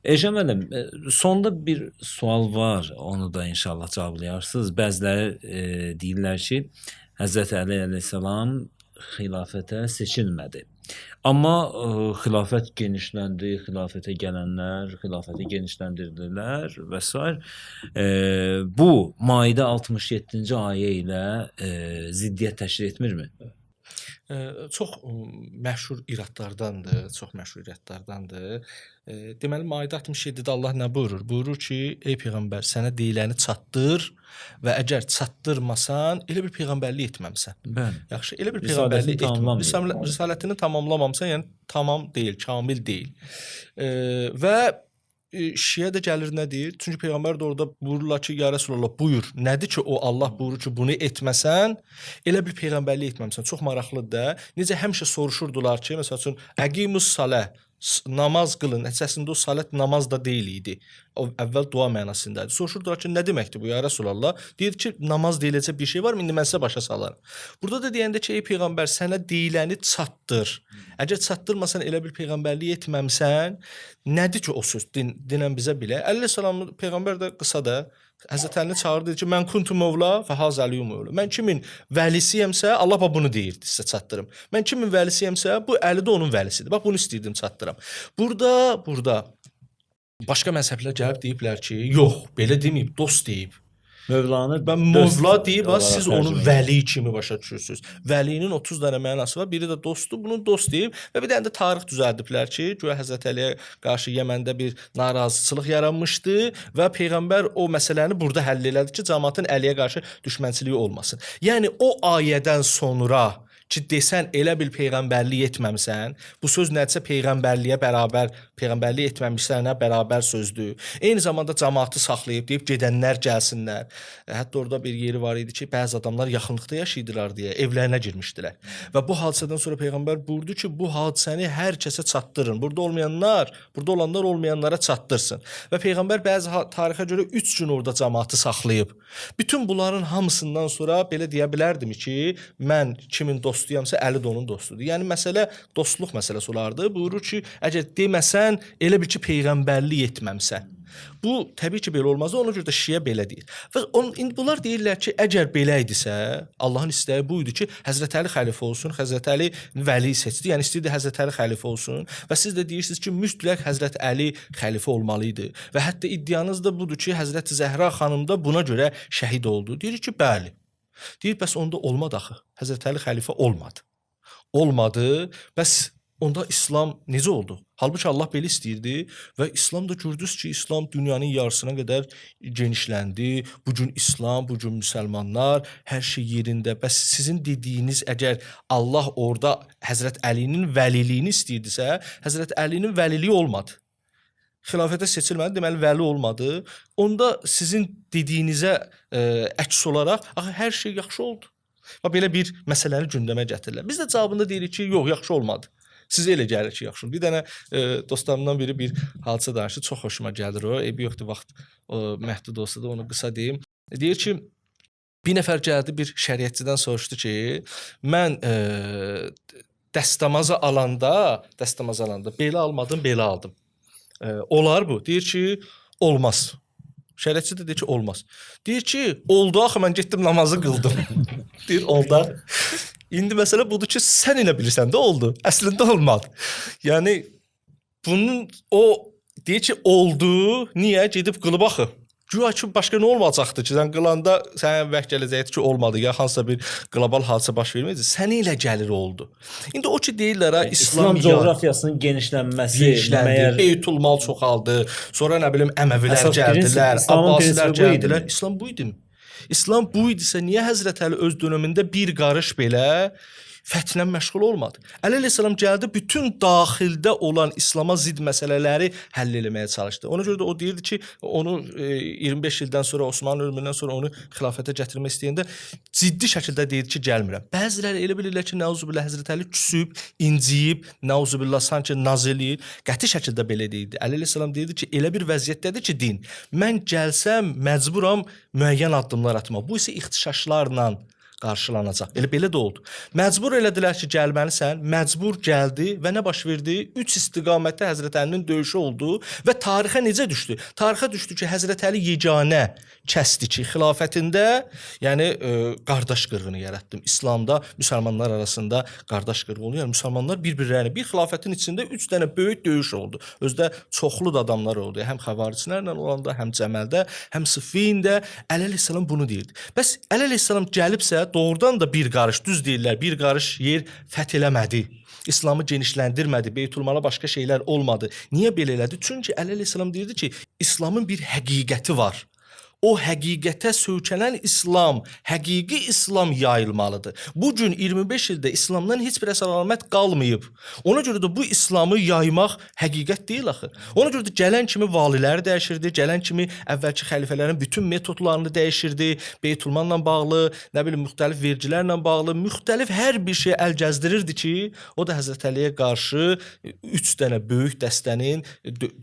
Eşəm müəllim, sonda bir sual var, onu da inşallah cavablayarsınız. Bəziləri deyirlər ki, Həzrəti Əli əleyhissalam xilafətə seçilmədi. Amma xilafət genişləndi, xilafətə gələnlər xilafəti genişləndirdilər və s. Bu Maidə 67-ci ayə ilə ziddiyyət təşkil etmirmi? Çox məşhur iradlardandır, çox məşhur iradlardandır. Deməli Maide 67-də Allah nə buyurur? Buyurur ki, ey peyğəmbər, sənə deyiləni çatdır və əgər çatdırmasan, elə bir peyğəmbərlik etməmisən. Bəli. Yaxşı, elə bir Risalətini peyğəmbərlik etməmisən. tamamlamayıb. Risalətini tamamlamamısan, yəni tamam deyil, kamil deyil. Və Şiə də gəlir nə deyir? Çünki peyğəmbər də orada buyururlar ki, ya Rəsulullah, buyur. Nədir ki, o Allah buyurur ki, bunu etməsən, elə bir peyğəmbərlik etməmisən. Çox maraqlıdır da. Necə həmişə soruşurdular ki, məsəl üçün əqimus salah, namaz qılın. Əsasında o salat namaz da deyil idi. O əvvəl dua mənasındadır. Soruşurdular ki, nə deməkdir bu ya Rəsulullah? Deyir ki, namaz deyiləcək bir şey var mı? İndi mən sizə başa salarım. Burada da deyəndə ki, ey peyğəmbər, sənə deyiləni çatdır. Əgər çatdırmasan, elə bir peyğəmbərlik etməmisən, nədir ki o söz? Dinən bizə bilə. Əleyhissalam peyğəmbər də qısa da Həzrət Əlini çağırdı, dedi ki, mən kuntu mövla və hazəliyu mövla. Mən kimin vəlisiyəmsə, Allah bunu deyirdi sizə çatdırım. Mən kimin vəlisiyəmsə, bu Əli də onun vəlisidir. Bax, bunu istəyirdim çatdırım. Burada başqa məzhəblər gəlib deyiblər ki, yox, belə deməyib, dost deyib. Mövlanı Ben Mövla deyib, siz onu vəli kimi başa düşürsünüz. Vəlinin 30 dənə mənası var. Biri də dostdur, bunu dost deyib və bir dənə də tarix düzəldiblər ki, güya Həzrət Əliyə qarşı Yəməndə bir narazıçılıq yaranmışdı və peyğəmbər o məsələni burada həll elədi ki, cəmaətin Əliyə qarşı düşmənçiliyi olmasın. Yəni o ayədən sonra ki, desən elə bir peyğəmbərlik etməmisən, bu söz nədirsə peyğəmbərliyə bərabər, peyğəmbərlik etməmişsənə bərabər sözdür. Eyni zamanda cəmaatı saxlayıb deyib gedənlər gəlsinlər. Hətta orada bir yeri var idi ki, bəzi adamlar yaxınlıqda yaşayırdılar deyə evlərinə girmişdilər. Və bu hadisədən sonra peyğəmbər buyurdu ki, bu hadisəni hər kəsə çatdırın. Burada olanlar olmayanlara çatdırsın. Və peyğəmbər bəzi tarixə görə 3 gün orada cəmaatı saxlayıb. Bütün bunların hamısından sonra belə deyə bilərdim ki, mən kimin dostuyamsa Əli də onun dostudur. Yəni məsələ dostluq məsələsi olardı. Buyurur ki, əgər deməsən, elə bil ki, peyğəmbərlik etməmisən. Bu təbii ki, belə olmaz. Ona görə də Şiə belə deyir. Və indi bunlar deyirlər ki, əgər belə idisə, Allahın istəyi bu idi ki, Həzrət Əli xəlifə olsun, Həzrət Əli vəli seçdi. Yəni istəyirdi Həzrət Əli xəlifə olsun və siz də deyirsiniz ki, mütləq Həzrət Əli xəlifə olmalı idi. Və hətta iddianız da budur ki, Həzrət Zəhra xanım da buna görə şəhid oldu. Deyir ki, bəli. Deyir, bəs onda olmadı axı. Həzrət Əli xəlifə olmadı. Olmadı, bəs onda İslam necə oldu? Halbuki Allah belə istəyirdi və İslam da gördünüz ki, İslam dünyanın yarısına qədər genişləndi. Bugün İslam, bugün müsəlmanlar, hər şey yerində. Bəs sizin dediyiniz, əgər Allah orada Həzrət Əlinin vəliliyini istəyirdisə, Həzrət Əlinin vəliliyi olmadı. Xilafətə seçilmədi, deməli vəli olmadı. Onda sizin dediyinizə əks olaraq axı hər şey yaxşı oldu. Və belə bir məsələni gündəmə gətirirlər. Biz də cavabında deyirik ki, yox, yaxşı olmadı. Sizə elə gəlir ki, yaxşı oldu. Bir dənə dostlarımdan biri bir hadisə danışdı, çox xoşuma gəlir o. Eybi yoxdur, vaxt məhdud olsa da onu qısa deyim. Deyir ki, bir nəfər gəldi, bir şəriətçidən soruşdu ki, mən dəstəmazı alanda belə almadım, belə aldım. Olar bu. Deyir ki, olmaz. Şəriətçi də deyir ki, olmaz. Deyir ki, oldu axı, mən getdim namazı qıldım. Deyir, oldu. İndi məsələ budur ki, sən elə bilirsən də oldu. Əslində olmadı. Yəni, bunun deyir ki, oldu, niyə? Gedib qılıb axı. Güya ki, başqa nə olmayacaqdı ki, sən qılanda sənə vəh gələcəkdir ki, olmadı, ya hansısa bir qlobal hadisə baş verməyəcək. Sənə elə gəlir oldu. İndi o ki, deyirlər, İslam coğrafiyasının genişlənməsi, Beytulmal çoxaldı, sonra nə bilim Əməvilər gəldilər, Abbasilər gəldilər. İslam bu idi. İslam bu idisə, niyə Həzrət Əli öz dönəmində bir qarış belə fəthlə məşğul olmadı? Əli əleyhissalam gəldi, bütün daxildə olan İslama zid məsələləri həll eləməyə çalışdı. Ona görə də o deyirdi ki, onu 25 ildən sonra, Osmanlı ölümündən sonra onu xilafətə gətirmək istəyəndə ciddi şəkildə deyirdi ki, gəlmirəm. Bəziləri elə bilirlər ki, nəuzubillah Həzrət Əli küsüb, inciyib, nəuzubillah sanki naz eləyir. Qəti şəkildə belə deyirdi. Əli əleyhissalam deyirdi ki, elə bir vəziyyətdədir ki, din, mən gəlsəm məcburam müəyyən addımlar atmaq. Bu isə ixtişaşlarla qarşılanacaq. Elə belə də oldu. Məcbur elədilər ki, gəlməlisən. Məcbur gəldi və nə baş verdi? 3 istiqamətdə Həzrət Əlinin döyüşü oldu və tarixə necə düşdü? Tarixə düşdü ki, Həzrət Əli yeganə kəsdi ki, xilafətində, yəni qardaş qırğını yaratdım. İslamda müsəlmanlar arasında qardaş qırğı oldu. Yəni müsəlmanlar bir-birlərini, bir xilafətin içində 3 dənə böyük döyüş oldu. Özdə çoxlu da adamlar oldu. Həm xəvaricilərlə olanda, həm Cəməldə, həm Siffində Əli əleyhissalam bunu deyirdi. Bəs Əli əleyhissalam gəlibsə doğrudan da bir qarış, düz deyirlər, bir qarış yer fəth eləmədi. İslamı genişləndirmədi, Beytülmala başqa şeylər olmadı. Niyə belə elədi? Çünki Əli əleyhissalam deyirdi ki, İslamın bir həqiqəti var. O həqiqətə söykənən İslam, həqiqi İslam yayılmalıdır. Bu gün 25 ildə İslamdan heç bir əlamət qalmayıb. Ona görə də bu İslamı yaymaq həqiqət deyil axı. Ona görə də gələn kimi valilər dəyişirdi, gələn kimi əvvəlki xəlifələrin bütün metodlarını dəyişirdi, Beytülmanla bağlı, nə bilim müxtəlif vergilərlə bağlı, müxtəlif hər bir şey əl gəzdirirdi ki, o da Həzrət Əliyə qarşı 3 dənə böyük dəstənin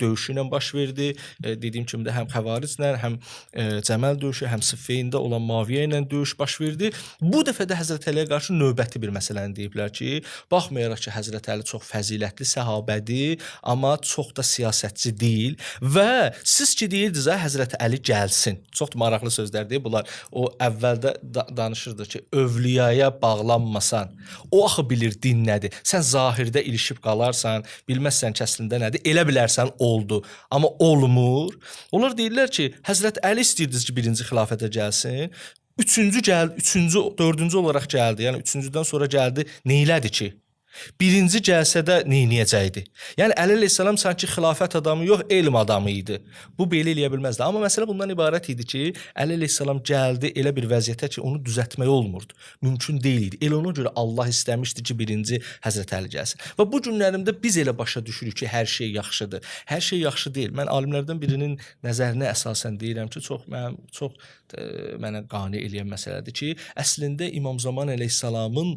döyüşü ilə baş verdi. Dediyim kimi də həm Xəvariclə, həm Cəməl döyüşü, həm Siffeyində olan Muaviyyə ilə döyüş baş verdi. Bu dəfə də Həzrət Əliyə qarşı növbəti bir məsələni deyiblər ki, baxmayaraq ki, Həzrət Əli çox fəzilətli səhabədir, amma çox da siyasətçi deyil və siz ki deyirdiniz, Həzrət Əli gəlsin. Çox maraqlı sözlərdir bunlar. O əvvəldə danışırdı ki, övliyaya bağlanmasan, o axı bilir din nədir. Sən zahirdə ilişib qalarsan, bilməzsən ki, əslində nədir. Elə bilərsən oldu, amma olmur. Onlar deyirlər ki, Həzrət Əli istəyirdiniz ki, birinci xilafətə gəlsin. Üçüncü gəldi, dördüncü olaraq gəldi. Yəni üçüncüdən sonra gəldi. Neylədi ki? Birinci gəlsə də neyniyəcəkdi? Yəni Əli əleyhissalam sanki xilafət adamı yox, elm adamı idi. Bu belə eləyə bilməzdi. Amma məsələ bundan ibarət idi ki, Əli əleyhissalam gəldi elə bir vəziyyətə ki, onu düzəltmək olmurdu. Mümkün deyil idi. Elə ona görə Allah istəmişdi ki, birinci Həzrət Əli gəlsin. Və bu günlərimdə biz elə başa düşürük ki, hər şey yaxşıdır. Hər şey yaxşı deyil. Mən alimlərdən birinin nəzərinə əsasən deyirəm ki, çox mənə qane eləyən məsələdir ki, əslində İmam Zaman əleyhissalamın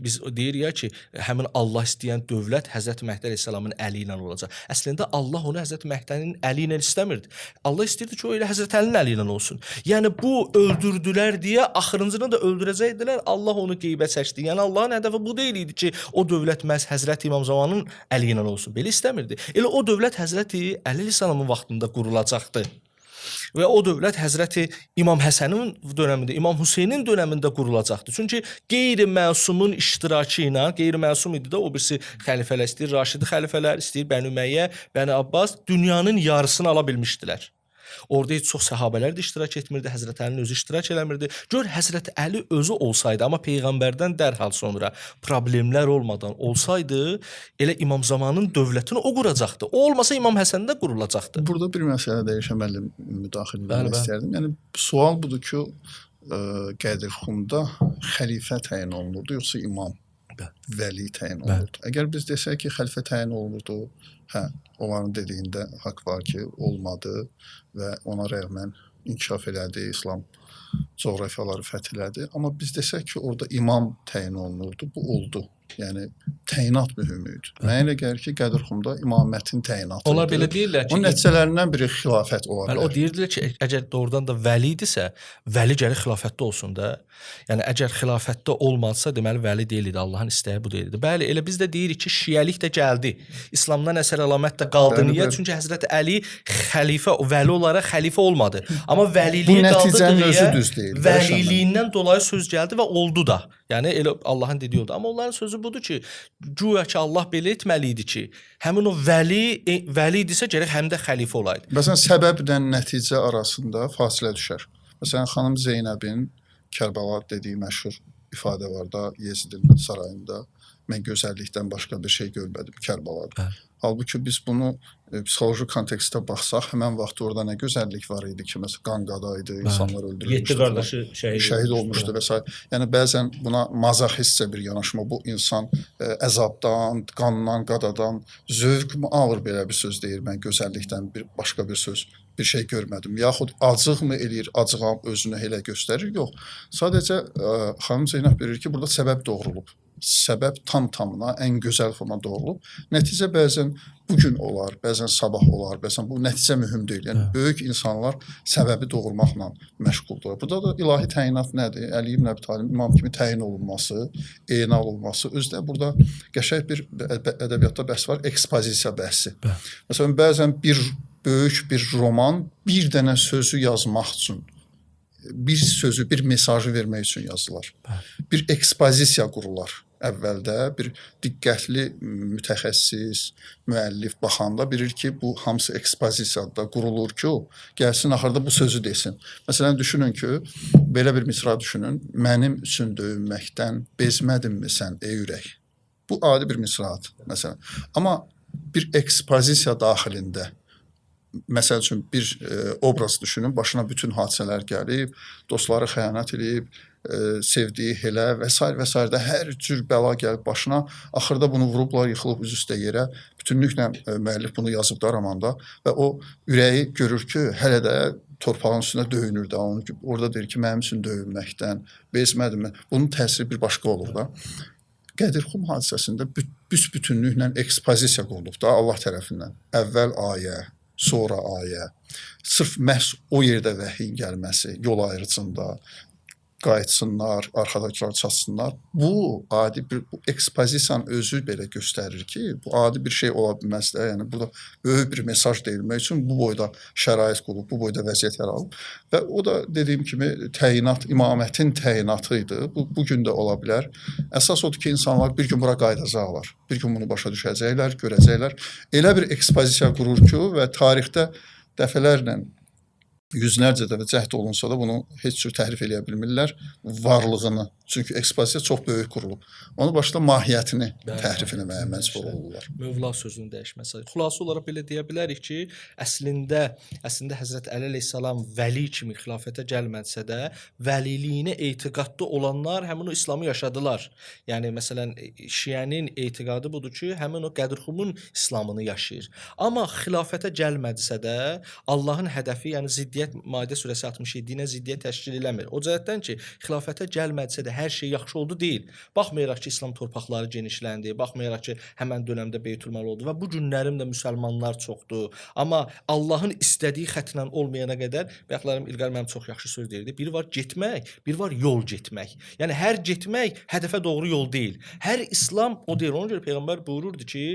biz deyirik ki, həmin Allah istəyən dövlət Həzrət Məhdi əleyhissalamın əli ilə olacaq. Əslində Allah onu Həzrət Məhdinin əli ilə istəmirdi. Allah istəyirdi ki, o elə Həzrət Əlinin əli ilə olsun. Yəni bu öldürdülər deyə axırıncını da öldürəcəkdilər. Allah onu qeybə çəkdi. Yəni Allahın hədəfi bu deyil idi ki, o dövlət məhz Həzrət İmam Zamanın əli ilə olsun. Belə istəmirdi. Elə o dövlət Həzrəti Əli əleyhissalamın vaxtında qurulacaqdı. Və o dövlət Həzrəti İmam Həsənin dönəmində, İmam Hüseynin dönəmində qurulacaqdı. Çünki qeyri-məsumun iştirakı ilə, qeyri-məsum idi də o birisi xəlifələr istəyir, Raşidi xəlifələr istəyir, Bəni Ümeyyə, Bəni Abbas dünyanın yarısını ala bilmişdilər. Orada heç çox səhabələr də iştirak etmirdi, Həzrət Əlinin özü iştirak eləmirdi. Gör Həzrət Əli özü olsaydı, amma peyğəmbərdən dərhal sonra problemlər olmadan olsaydı, elə İmam Zamanın dövlətini o quracaqdı. O olmasa İmam Həsən də qurulacaqdı. Burada bir məsələ dəyişəməli müdaxilə etmək istərdim. Yəni sual budur ki, Qədirxunda xəlifə təyin olunurdu, yoxsa imam, vəli təyin olunurdu? Əgər biz desək ki, xəlifə təyin olunurdu, hə, onların dediyində haqq var ki, olmadı və ona rəğmən inkişaf elədi, İslam coğrafiyaları fəth elədi. Amma biz desək ki, orada imam təyin olunurdu, bu oldu. Yəni təyinat mühüm idi. Mənə elə gəlir ki, Qədirxunda imamətin təyinatı. Onlar belə deyirlər ki, onun nəticələrindən biri xilafət ola bilər. O deyirdilər ki, əgər doğrudan da vəli idisə, vəli gəlir xilafətdə olsun da. Yəni əgər xilafətdə olmazsa, deməli vəli deyil idi. Allahın istəyi bu deyildi. Bəli, elə biz də deyirik ki, şiəlik də gəldi. İslamdan əsər əlamət də qaldı. Niyə? Çünki Həzrət Əli xəlifə, vəli olaraq xəlifə olmadı. Amma vəliliyə qaldı. Vəliliyindən dolayı söz gəldi və oldu da. Yəni elə Allahın dediyi oldu. Amma onların sözü budur ki, güya ki Allah belə etməli idi ki, həmin o vəli idisə gərək həm də xəlifə olaydı. Məsələn, səbəblə nəticə arasında fasilə düşər. Məsələn, xanım Zeynəbin Kərbəla dediyi məşhur ifadə var da, Yezidin sarayında, mən gözəllikdən başqa bir şey görmədim Kərbəlada. Halbuki biz bunu psixoloji kontekstdə baxsaq, həmən vaxt orada nə gözəllik var idi ki, məsələn, qanqada idi, insanlar öldürülmüşdü. 7 qardaşı şəhid olmuşdu və s. Yəni bəzən buna mazoxistcə bir yanaşma, bu insan əzabdan, qandan, qadadan zövq mü alır, belə bir söz deyir, mən gözəllikdən başqa bir söz, bir şey görmədim. Yaxud acıq mı eləyir, acığam özünü elə göstərir, yox. Sadəcə xanım Zeynəb verir ki, burada səbəb doğrulub. Səbəb tam-tamına ən gözəl formada doğrulub. Nəticə bəzən bugün olar, bəzən sabah olar, bəzən bu nəticə mühüm deyil. Yəni böyük insanlar səbəbi doğurmaqla məşğuldur. Burada da ilahi təyinat nədir? Əli ibn Əbi Talib imam kimi təyin olunması, eynal olunması, özdə burada qəşəng bir ədəbiyyatda bəhs var, ekspozisiya bəhsi. Məsələn, bəzən böyük bir roman bir dənə sözü yazmaq üçün, bir sözü, bir mesajı vermək üçün yazılar. Bir ekspozisiya qurular. əvvəldə bir diqqətli mütəxəssis, müəllif baxanda bilir ki, bu hamısı ekspozisiyada qurulur ki, o gəlsin axırda bu sözü desin. Məsələn düşünün ki, belə bir misra düşünün. Mənim üçün döyünməkdən bezmədinmi sən ey ürək? Bu adi bir misradır məsələn. Amma bir ekspozisiya daxilində məsəl üçün bir obraz düşünün, başına bütün hadisələr gəlib, dostları xəyanət edib, sevdiyi Helə və s. də hər cür bəla gəlib başına, axırda bunu vurublar, yıxılıb üz üstə yerə. Bütünlüklə müəllif bunu yazıbdı romanda və o ürəyi görür ki, hələ də torpağın üstünə döyünür də. Orada deyir ki, mənim üçün döyünməkdən bezmədinmi? Bunun təsiri bir başqa olur da. Qədirxum hadisəsində bütünlüklə ekspozisiya qurulub da Allah tərəfindən. Əvvəl ayə, sonra ayə, sırf məhz o yerdə vəhyin gəlməsi, yol ayrıcında qayıtsınlar, arxadakılar çatsınlar. Bu adi bir ekspozisiyanın özü belə göstərir ki, bu adi bir şey ola bilməz də. Yəni burada böyük bir mesaj deyilmək üçün bu boyda şərait qurulub, bu boyda vəziyyət yaradılıb və o da dediyim kimi təyinat, imamətin təyinatı idi. Bu gün də ola bilər. Əsas odur ki, insanlar bir gün bura qayıdacaqlar. Bir gün bunu başa düşəcəklər, görəcəklər. Elə bir ekspozisiya qurur ki, və tarixdə dəfələrlə yüzlərcə dəfə cəhd olunsa da bunu heç cür təhrif eləyə bilmirlər varlığını. Çünki ekspozisiya çox böyük qurulub. Onu başda mahiyyətini təhrif eləməyə məcbur olurlar. Mövla sözünü dəyişməsi. Xülasə olaraq belə deyə bilərik ki, əslində Həzrət Əli əleyhissalam vəli kimi xilafətə gəlməsə də, vəliliyinə etiqadlı olanlar həmin o İslamı yaşadılar. Yəni məsələn Şiənin etiqadı budur ki, həmin o Qədirxumun İslamını yaşayır. Amma xilafətə gəlmədisə də Allahın hədəfi, yəni ziddiyyət Maidə surəsi 67-nə ziddiyyət təşkil eləmir. O cəhətdən ki, xilafətə gəlmədisə də hər şey yaxşı oldu deyil. Baxmayaraq ki, İslam torpaqları genişləndi, baxmayaraq ki, həmən dönəmdə Beytülmal oldu və bu günlərim də müsəlmanlar çoxdur. Amma Allahın istədiyi xətlə olmayana qədər, bayaqlarım İlqar mənim çox yaxşı söz deyirdi. Biri var getmək, biri var yol getmək. Yəni hər getmək hədəfə doğru yol deyil. Hər İslam o deyil. Ona görə Peyğəmbər buyururdu ki,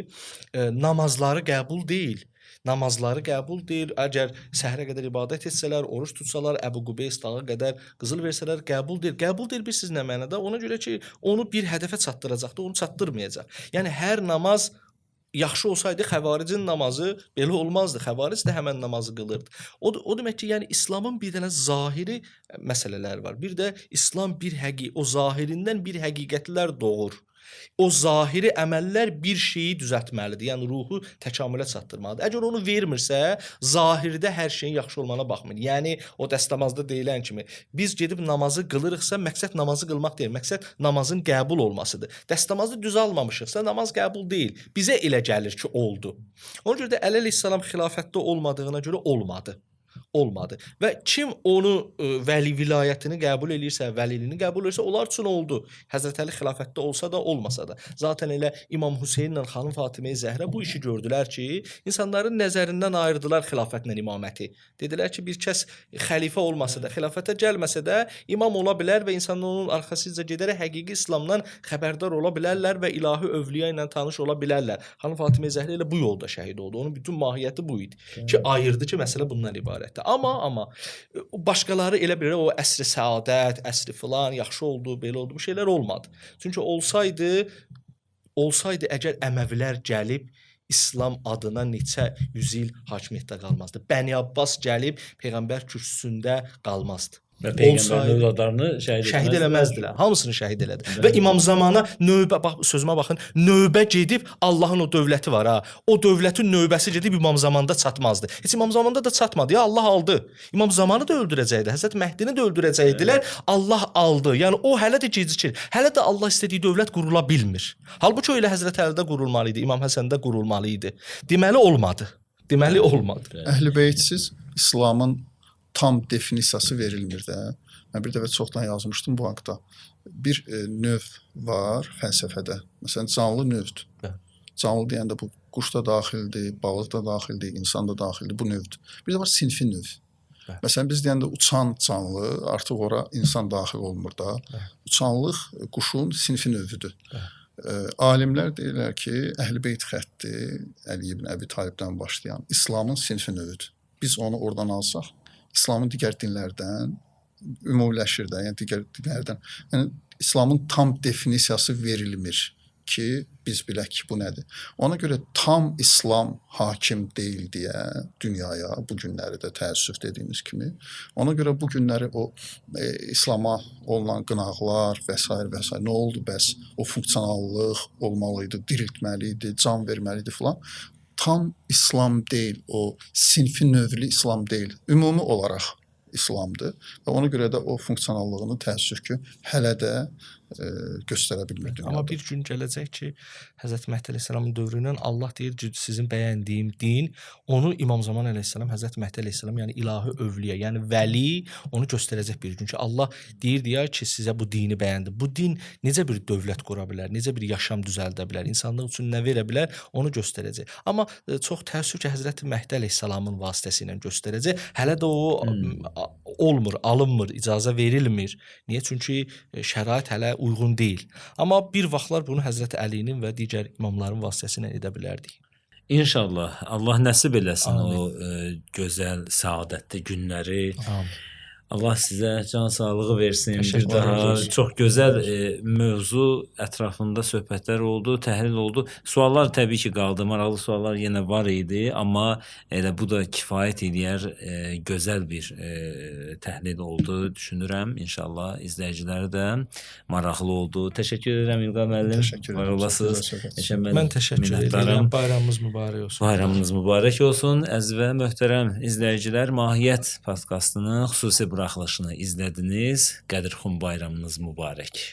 namazları qəbul deyil. Namazları qəbul deyil. Əgər səhrə qədər ibadət etsələr, oruç tutsalar, Əbu Qubeys dağı qədər qızıl versələr, qəbul deyil. Qəbul deyil bilirsiniz nə mənada? Ona görə ki, onu bir hədəfə çatdıracaqdı, onu çatdırmayacaq. Yəni hər namaz yaxşı olsaydı xəvaricin namazı belə olmazdı. Xəvaric də həmən namazı qılırdı. O demək ki, yəni İslamın bir dənə zahiri məsələlər var. Bir də İslam o zahirindən bir həqiqətlər doğur. O zahiri əməllər bir şeyi düzəltməlidir. Yəni ruhu təkamülə çatdırmalıdır. Əgər onu vermirsə, zahirdə hər şeyin yaxşı olmağına baxmır. Yəni o dəstəmazda deyilən kimi biz gedib namazı qılırıqsa, məqsəd namazı qılmaq deyil, məqsəd namazın qəbul olmasıdır. Dəstəmazı düz almamışıqsa, namaz qəbul deyil. Bizə elə gəlir ki, oldu. Ona görə də Əli əleyhissalam xilafətdə olmadığına görə olmadı. Və kim onu vəli vilayətini qəbul eləyirsə, vəliliyini qəbul edirsə, onlar üçün oldu. Həzrət Əli xilafətdə olsa da, olmasa da. Zaten elə İmam Hüseynlə xanım Fatimə-i Zəhra bu işi gördülər ki, insanların nəzərindən ayırdılar xilafətlə imaməti. Dedilər ki, bir kəs xəlifə olmasa da, xilafətə gəlməsə də imam ola bilər və insanlar onun arxasınca gedərək həqiqi İslamdan xəbərdar ola bilərlər və ilahi övliya ilə tanış ola bilərlər. Xanım Fatimə-i Zəhra elə bu yolda şəhid oldu. Onun bütün mahiyyəti bu idi ki, ayırdı ki, məsələ bundan ibarətdir. Amma başqaları elə bilir o əsri səadət, əsri filan, yaxşı oldu, belə oldu, bu şeylər olmadı. Çünki olsaydı əgər Əməvilər gəlib İslam adına neçə 100 il hakimiyyətdə qalmazdı. Bəni Abbas gəlib Peyğəmbər kürsüsündə qalmazdı. Və Peyğəmbərin övladlarını şəhid eləməzdilər. Hamısını şəhid elədi. Və İmam Zamana növbə, bax sözümə baxın, növbə gedib Allahın o dövləti var ha. O dövlətin növbəsi gedib İmam Zamanda çatmazdı. Heç İmam Zamanda da çatmadı. Ya Allah aldı. İmam Zamanı da öldürəcəkdi. Həzrət Məhdini də öldürəcəkdilər. Allah aldı. Yəni o hələ də gecikir. Hələ də Allah istədiyi dövlət qurula bilmir. Halbuki o elə Həzrət Əlidə qurulmalı idi, İmam Həsəndə qurulmalı idi. Deməli olmadı. Əhl-i Beytsiz İslamın tam definisiyası verilmir də. Mən bir dəfə çoxdan yazmışdım bu haqda. Bir növ var fəlsəfədə. Məsələn, canlı növdür. Canlı deyəndə bu quş da daxildir, balıq da daxildir, insan da daxildir. Bu növdür. Bir də var sinfi növ. Məsələn, biz deyəndə uçan canlı, artıq ora insan daxil olmur da. Uçanlıq quşun sinfi növüdür. Alimlər deyirlər ki, Əhl-i Beyt xətti, Əli ibn Əbi Talibdən başlayan İslamın sinfi növüdür. Biz onu oradan alsaq, İslamın digər dinlərdən ümumiləşir də, yəni digər dinlərdən. Yəni İslamın tam definisiyası verilmir ki biz bilək ki, bu nədir. Ona görə tam İslam hakim deyil deyə dünyaya bu günləri də təəssüf dediyimiz kimi. Ona görə bu günləri o İslama olunan qınaqlar və s. və s. nə oldu bəs? O funksionallıq olmalı idi, diriltməli idi, can verməli idi filan. Tam İslam deyil, o sinfi növlü İslam deyil. Ümumi olaraq İslamdır və ona görə də o funksionallığını təəssüf ki, hələ də göstərə bilmir dünyada. Amma bir gün gələcək ki, Həzrət Məhdi əleyhissalamın dövründən Allah deyir ki, sizin bəyəndiyim din, onu İmam Zaman əleyhissalam, Həzrət Məhdi əleyhissalam, yəni ilahi övliyə, yəni vəli onu göstərəcək bir gün ki, Allah deyir ki, sizə bu dini bəyəndim. Bu din necə bir dövlət qura bilər, necə bir yaşam düzəldə bilər, insanlıq üçün nə verə bilər, onu göstərəcək. Amma çox təəssüf ki, Həzrət Məhdi əleyhissalamın vasitəsi ilə göstərəcək. Hələ də o olmur, alınmır, icazə verilmir. Niyə? Çünki şərait hələ uyğun deyil. Amma bir vaxtlar bunu Həzrət Əlinin və digər imamların vasitəsilə edə bilərdik. İnşallah Allah nəsib eləsin Amin. o gözəl, səadətli günləri. Amin. Allah sizə can sağlığı versin. Təşəkkür Bir daha ederiz. çox gözəl mövzu ətrafında söhbətlər oldu, təhlil oldu. Suallar təbii ki qaldı, maraqlı suallar yenə var idi, amma elə bu da kifayət eləyər gözəl bir təhlil oldu düşünürəm. İnşallah izləyiciləri də maraqlı oldu. Təşəkkür edirəm İlqar müəllim. Təşəkkür Var edirəm. olasınız. Çox gözəl söhbət. Eşən Mən təşəkkür edirəm. Bayramınız mübarək olsun. Bayramınız mübarək olsun. Əziz və möhtərəm izləyicilər, Mahiyyət podkastının xüsusi buraxılışını izlədiniz. Qədirxan bayramınız mübarək.